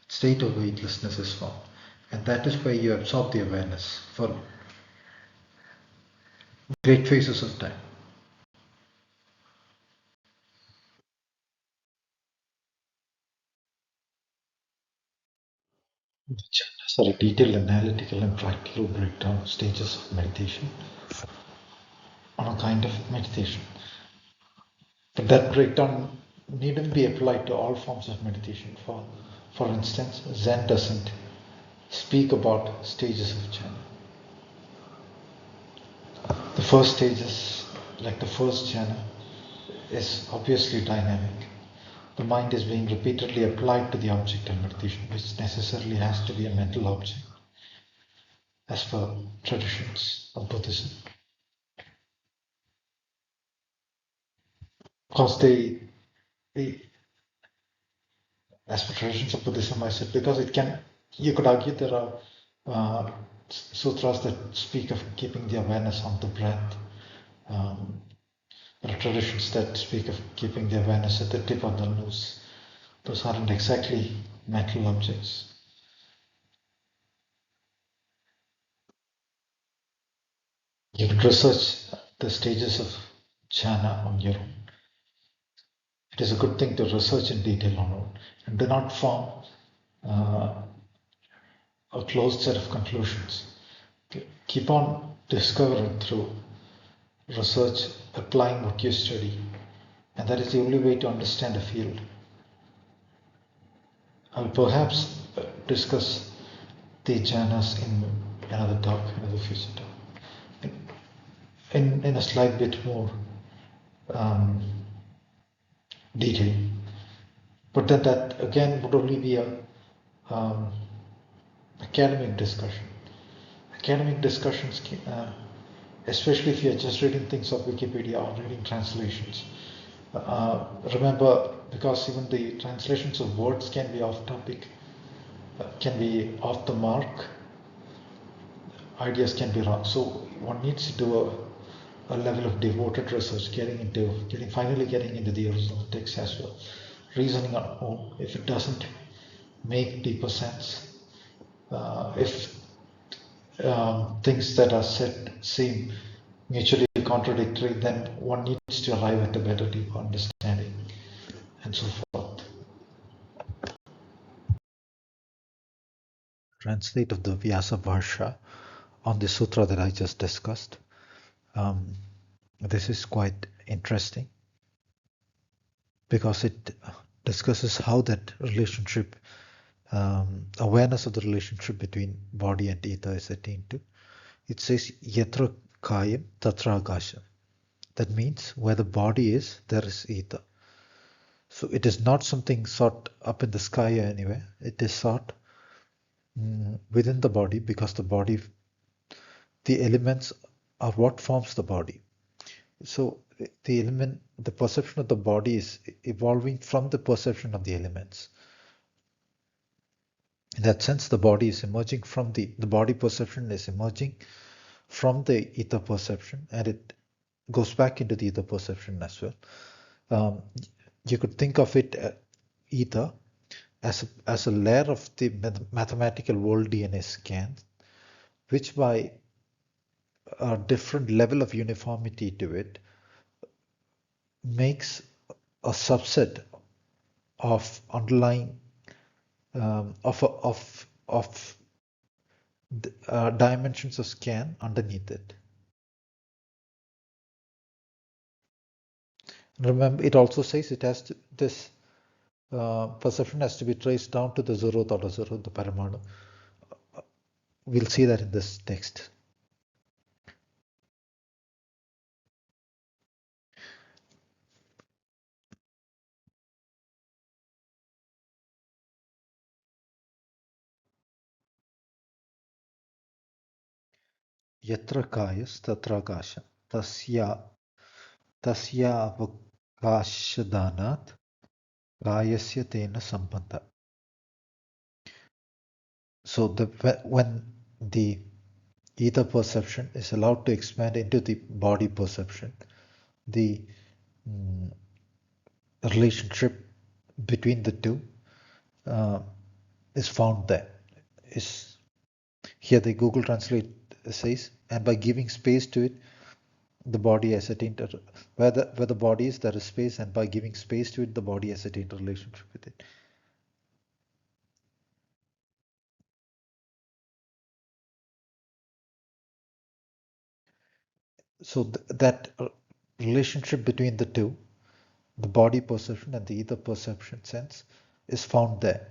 state of weightlessness is formed, and that is where you absorb the awareness for great phases of time. The chapters are a detailed analytical and practical breakdown of stages of meditation on a kind of meditation. But that breakdown needn't be applied to all forms of meditation. For instance, Zen doesn't speak about stages of jhana. The first stages, like the first jhana, is obviously dynamic. The mind is being repeatedly applied to the object of meditation, which necessarily has to be a mental object, as per traditions of Buddhism. Because they as per traditions of Buddhism, I said, because you could argue there are sutras that speak of keeping the awareness on the breath. There are traditions that speak of keeping the awareness at the tip of the nose. Those aren't exactly mental objects. You can research the stages of jhana on your own. It is a good thing to research in detail on your own and do not form a closed set of conclusions. Keep on discovering through research, applying what you study, and that is the only way to understand a field. I'll perhaps discuss the jhanas in another talk, another future talk, in a slight bit more detail. But then that again would only be a academic discussion. Academic discussions, especially if you're just reading things off Wikipedia or reading translations. Remember, because even the translations of words can be off topic, can be off the mark, ideas can be wrong. So one needs to do a level of devoted research, finally getting into the original text as well. Reasoning on own, if it doesn't make deeper sense, if things that are said seem mutually contradictory, then one needs to arrive at a better, deeper understanding, and so forth. Translate of the Vyasa Varsha on the sutra that I just discussed. This is quite interesting because it discusses how that relationship, awareness of the relationship between body and ether is attained to. It says yatra kayam tatra akasham. That means where the body is, there is ether. So it is not something sought up in the sky or anywhere. It is sought within the body, because the elements are what forms the body. So the perception of the body is evolving from the perception of the elements. In that sense, the body is emerging from the body perception is emerging from the ether perception, and it goes back into the ether perception as well. Um, you could think of it, ether, as a layer of the mathematical world DNA scan, which by a different level of uniformity to it makes a subset of underlying of dimensions of scan underneath it. Remember, it also says it has to, this perception has to be traced down to the zeroth order zero, the paramanu. We'll see that in this text. Yatra kayas tatra kasha tasya avakashadanat kayasya tena sambandha. So when the ether perception is allowed to expand into the body perception, the mm, relationship between the two uh, is found there. Is here the Google Translate says, and by giving space to it, the body has attained where the body is, there is space, and by giving space to it, the body has attained a relationship with it. So that relationship between the two, the body perception and the ether perception sense, is found there.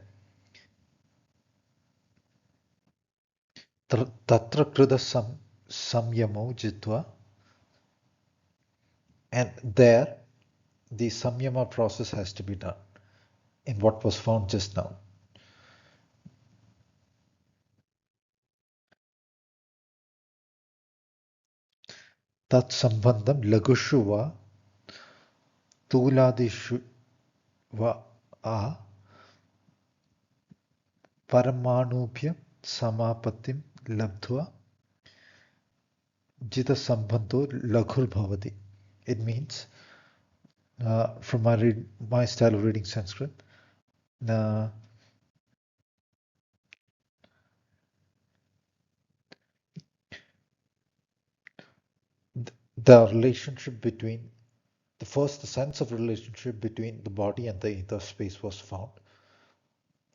Tatra krida samyamo jitva, and there the samyama process has to be done in what was found just now. Tat sambandham lagushu va tuladishu va a paramanubhya samapatim labdhva jita sambandho laghur bhavati. It means, from my style of reading Sanskrit, uh, the relationship between the sense of relationship between the body and the ether space was found,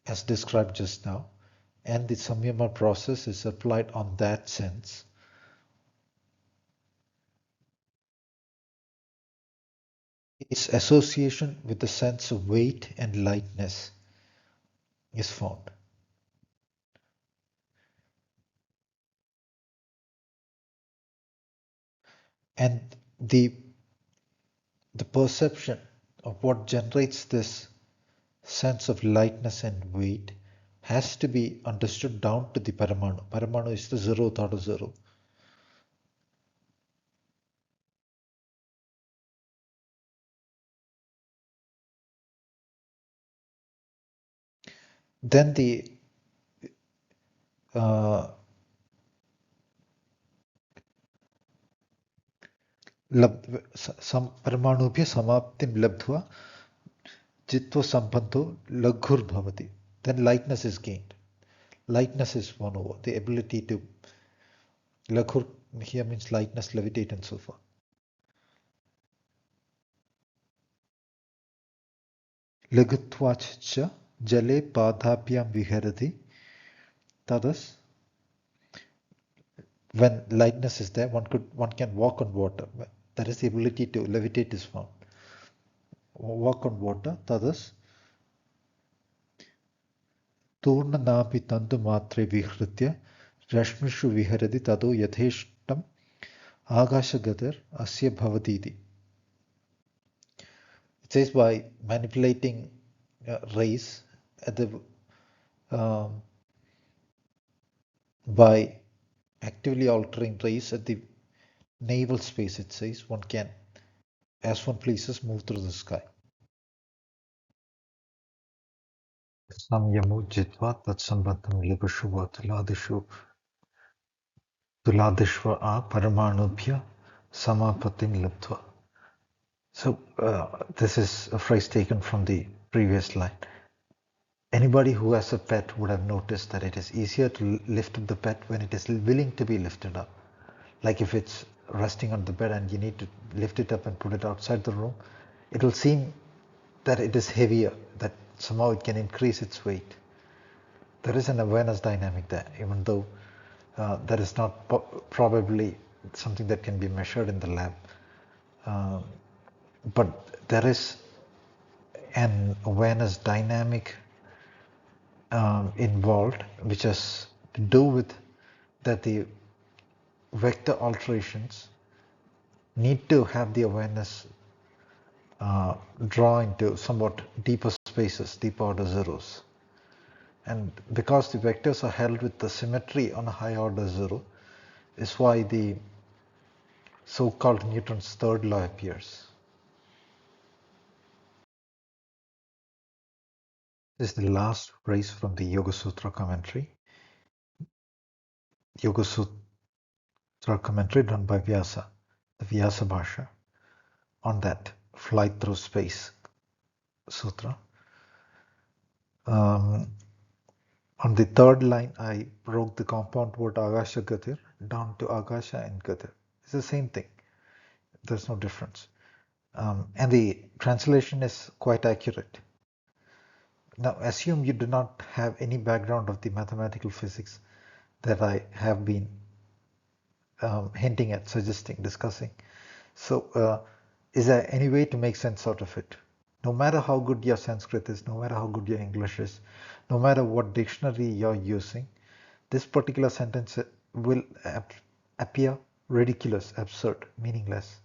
as described just now, and the samyama process is applied on that sense. Its association with the sense of weight and lightness is found. And the perception of what generates this sense of lightness and weight has to be understood down to the paramanu. Paramanu is the zeroth out of zero. Then the uh, paramanubhya samaptim labdhva jitva sambandho laghur bhavati. Then lightness is gained. Lightness is won over. The ability to laghur here means lightness, levitate, and so forth. Lagutvacha jale padabhyam viharati. Thus, when lightness is there, one can walk on water. That is, the ability to levitate is found. Walk on water. Thus, turnanapi tantu matre vihritya rashmishu viharati tado yatheshtam agashagatir asya bhavati iti. It says by manipulating rays at the um, By actively altering rays at the naval space, it says, one can, as one pleases, move through the sky. Samyamu jitva tatsambandham libashuva tuladishva a paramanubhya samapatim labdva. So this is a phrase taken from the previous line. Anybody who has a pet would have noticed that it is easier to lift up the pet when it is willing to be lifted up. Like if it's resting on the bed and you need to lift it up and put it outside the room, it will seem that it is heavier, that somehow it can increase its weight. There is an awareness dynamic there, even though that is not probably something that can be measured in the lab. But there is an awareness dynamic involved, which has to do with that the vector alterations need to have the awareness draw into somewhat deeper spaces, deeper order zeros. And because the vectors are held with the symmetry on a high order zero, is why the so-called Newton's third law appears. This is the last phrase from the Yoga Sutra commentary. Yoga Sutra commentary done by Vyasa, the Vyasa Bhasha, on that flight through space sutra. On the third line, I broke the compound word Agasha Gatir down to Agasha and Gatir. It's the same thing. There's no difference. And the translation is quite accurate. Now, assume you do not have any background of the mathematical physics that I have been hinting at, suggesting, discussing. So, is there any way to make sense out of it? No matter how good your Sanskrit is, no matter how good your English is, no matter what dictionary you're using, this particular sentence will appear ridiculous, absurd, meaningless.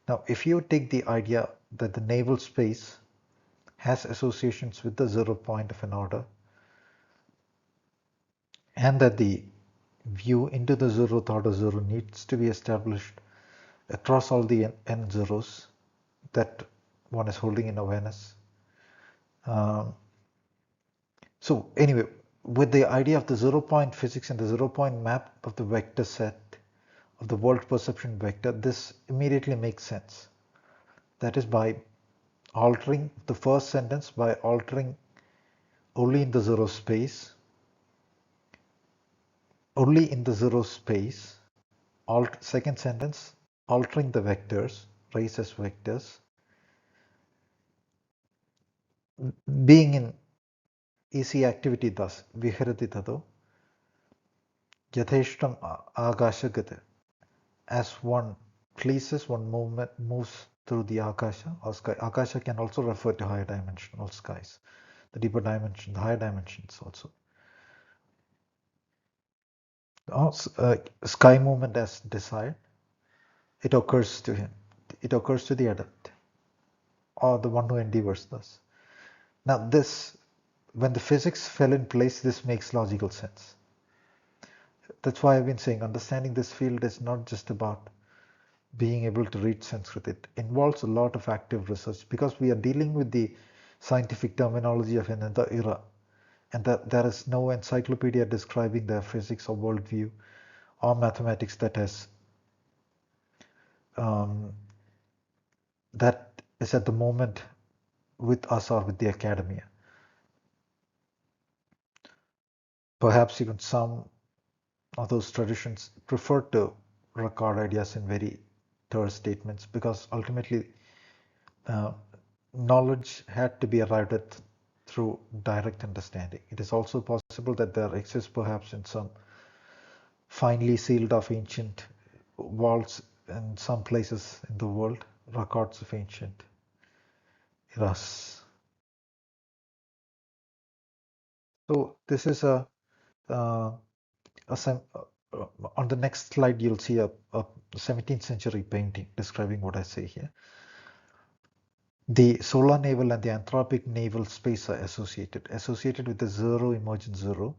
Now, if you take the idea that the naval space has associations with the 0 point of an order, and that the view into the 0th order 0 needs to be established across all the n zeros that one is holding in awareness. So anyway, with the idea of the 0 point physics and the 0 point map of the vector set of the world perception vector, this immediately makes sense. That is by altering the first sentence, by altering only in the 0 space, only in the 0 space, second sentence, altering the vectors, raise as vectors, being in easy activity thus, viharati tado, yatheshtam agashagata, as one pleases, one movement moves through the akasha or sky. Akasha can also refer to higher dimensional skies, the deeper dimension, the higher dimensions also. Sky movement as desired, it occurs to him, it occurs to the adept, or the one who endeavors thus. Now this, when the physics fell in place, this makes logical sense. That's why I've been saying understanding this field is not just about being able to read Sanskrit. It involves a lot of active research because we are dealing with the scientific terminology of another era, and that there is no encyclopedia describing the physics or worldview or mathematics that has that is at the moment with us or with the academia. Perhaps even some of those traditions prefer to record ideas in very terse statements because ultimately knowledge had to be arrived at through direct understanding. It is also possible that there exists perhaps in some finely sealed off ancient vaults in some places in the world, records of ancient eras. So this is on the next slide you'll see a 17th century painting describing what I say here. The solar naval and the anthropic naval space are associated with the zero emergent zero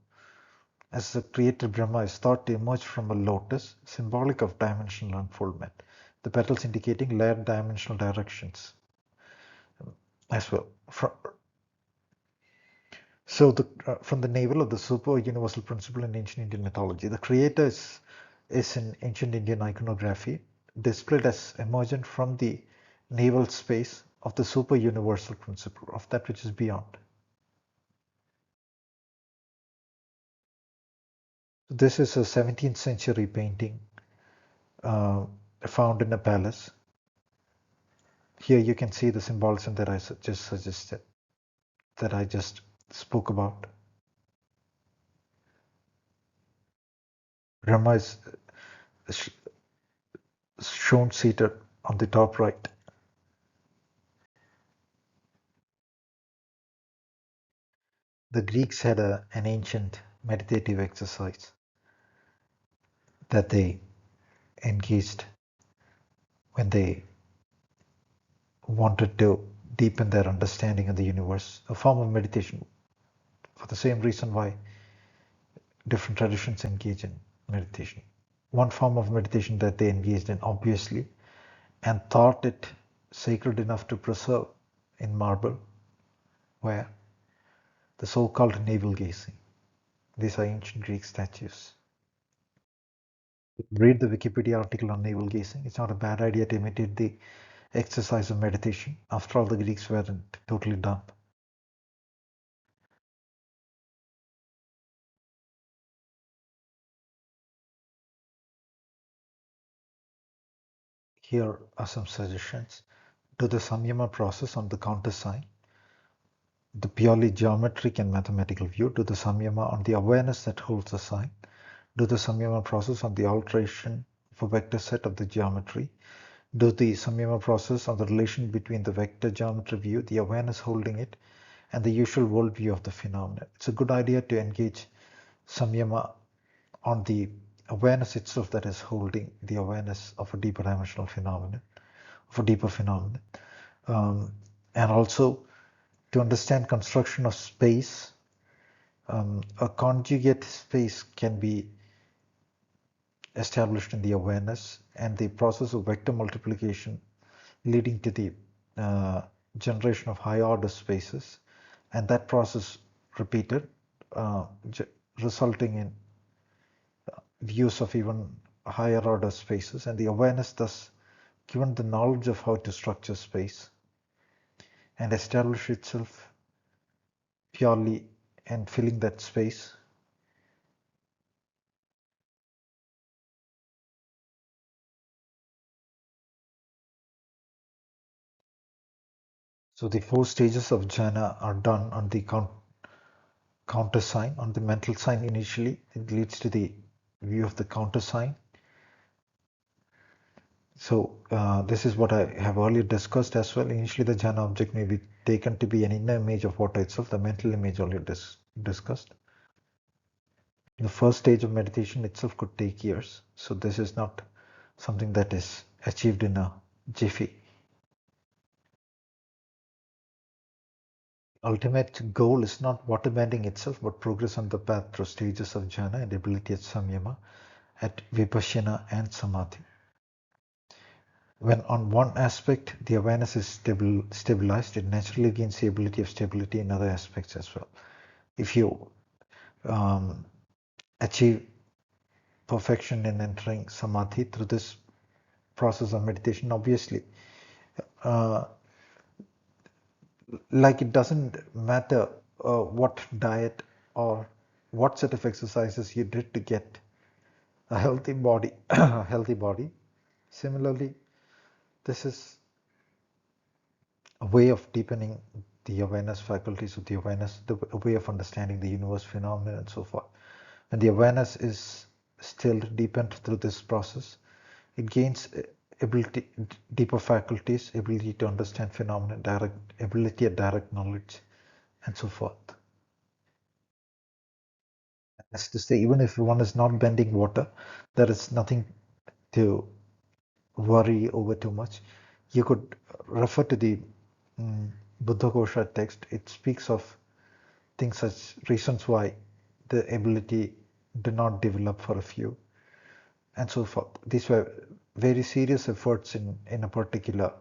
as the creator Brahma is thought to emerge from a lotus, symbolic of dimensional unfoldment, the petals indicating layered dimensional directions as well. From the navel of the super universal principle in ancient Indian mythology, the creator is in ancient Indian iconography displayed as emergent from the navel space of the super universal principle, of that which is beyond. This is a 17th century painting found in a palace. Here you can see the symbolism that I just suggested, that I just spoke about. Rama is shown seated on the top right. The Greeks had an ancient meditative exercise that they engaged when they wanted to deepen their understanding of the universe, a form of meditation, for the same reason why different traditions engage in meditation. One form of meditation that they engaged in, obviously, and thought it sacred enough to preserve in marble, were the so-called navel gazing. These are ancient Greek statues. Read the Wikipedia article on navel gazing. It's not a bad idea to imitate the exercise of meditation. After all, the Greeks weren't totally dumb. Here are some suggestions. Do the Samyama process on the countersign, the purely geometric and mathematical view. Do the Samyama on the awareness that holds the sign. Do the Samyama process on the alteration of a vector set of the geometry. Do the Samyama process on the relation between the vector geometry view, the awareness holding it, and the usual worldview of the phenomenon. It's a good idea to engage Samyama on the awareness itself that is holding the awareness of a deeper dimensional phenomenon, of a deeper phenomenon. And also to understand construction of space, a conjugate space can be established in the awareness, and the process of vector multiplication leading to the generation of high order spaces, and that process repeated, resulting in views of even higher order spaces, and the awareness thus given the knowledge of how to structure space and establish itself purely and filling that space. So the 4 stages of jhana are done on the countersign, on the mental sign initially. It leads to the view of the countersign. So this is what I have earlier discussed as well. Initially, the jhana object may be taken to be an inner image of water itself, the mental image already discussed. The first stage of meditation itself could take years. So this is not something that is achieved in a jiffy. Ultimate goal is not waterbending itself, but progress on the path through stages of jhana and ability at samyama, at vipassana and samadhi. When on one aspect the awareness is stabilized, it naturally gains the ability of stability in other aspects as well. If you achieve perfection in entering samadhi through this process of meditation, obviously, like it doesn't matter what diet or what set of exercises you did to get a healthy body, a healthy body. Similarly, this is a way of deepening the awareness faculties of the awareness, a way of understanding the universe phenomena and so forth. When the awareness is still deepened through this process, it gains ability, deeper faculties, ability to understand phenomena, ability at direct knowledge, and so forth. As to say, even if one is not bending water, there is nothing to worry over too much. You could refer to the Buddha Kosha text. It speaks of things such reasons why the ability did not develop for a few, and so forth. These were very serious efforts in a particular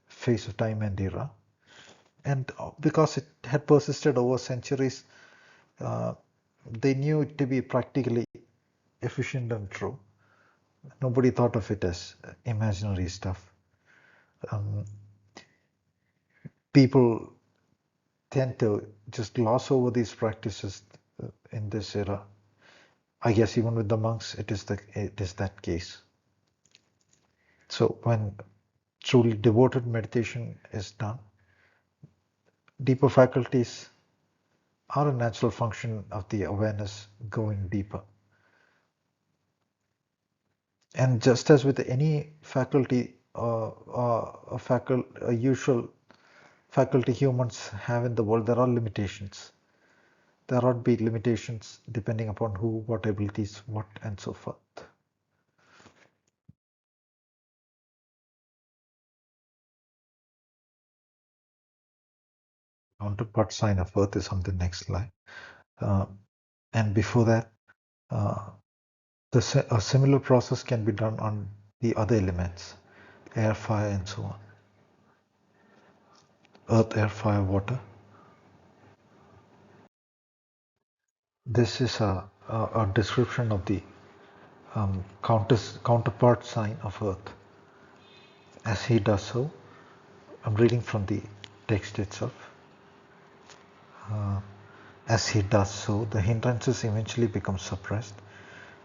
phase of time and era. And because it had persisted over centuries, uh, they knew it to be practically efficient and true. Nobody thought of it as imaginary stuff. Um, People tend to just gloss over these practices in this era. I guess even with the monks, it is that case. So when truly devoted meditation is done, deeper faculties are a natural function of the awareness going deeper. And just as with any faculty, a usual faculty humans have in the world, there are limitations. There ought be limitations depending upon who, what abilities, what, and so forth. Counterpart sign of Earth is on the next slide. Uh, and before that, uh, a similar process can be done on the other elements, air, fire, and so on. Earth, air, fire, water. This is a description of the counterpart sign of Earth. As he does so, I'm reading from the text itself. As he does so, the hindrances eventually become suppressed,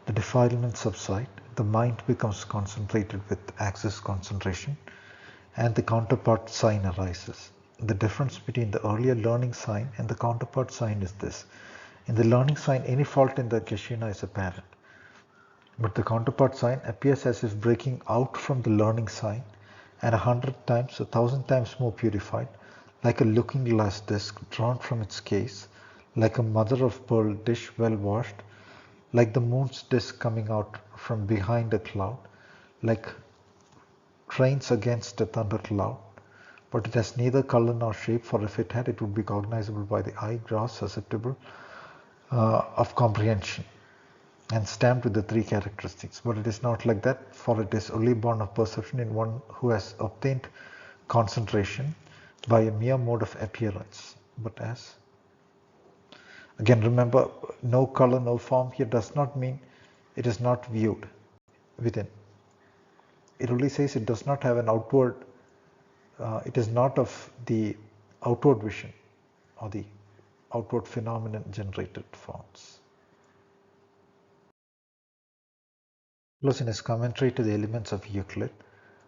the defilements subside, the mind becomes concentrated with axis concentration, and the counterpart sign arises. The difference between the earlier learning sign and the counterpart sign is this. In the learning sign, any fault in the Kashina is apparent, but the counterpart sign appears as if breaking out from the learning sign and 100 times, 1,000 times more purified, like a looking glass disc drawn from its case, like a mother of pearl dish well washed, like the moon's disk coming out from behind a cloud, like trains against a thundercloud. But it has neither color nor shape, for if it had, it would be cognizable by the eye, gross, susceptible of comprehension, and stamped with the three characteristics. But it is not like that, for it is only born of perception in one who has obtained concentration by a mere mode of appearance. But as again, remember, no color, no form here does not mean it is not viewed within. It only says it does not have an outward, it is not of the outward vision or the outward phenomenon generated forms. Plus, in his commentary to the Elements of Euclid,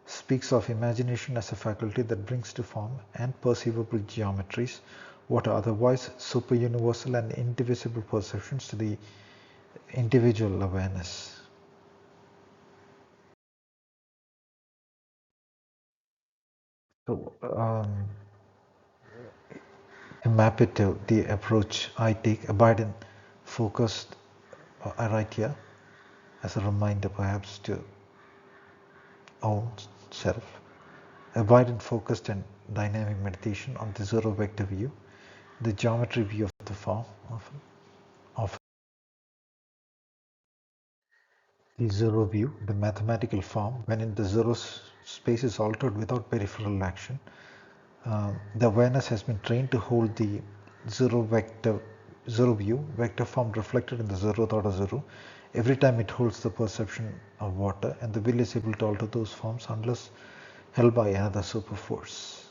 speaks of imagination as a faculty that brings to form and perceivable geometries what are otherwise superuniversal and indivisible perceptions to the individual awareness. So, map it to the approach I take, abide in focused, I write here as a reminder perhaps to own self. Abide in focused and dynamic meditation on the zero vector view, the geometry view of the form of the zero view, the mathematical form, when in the zero space is altered without peripheral action. The awareness has been trained to hold the zero view, vector form reflected in the zero thought of zero, every time it holds the perception of water, and the will is able to alter those forms unless held by another super force.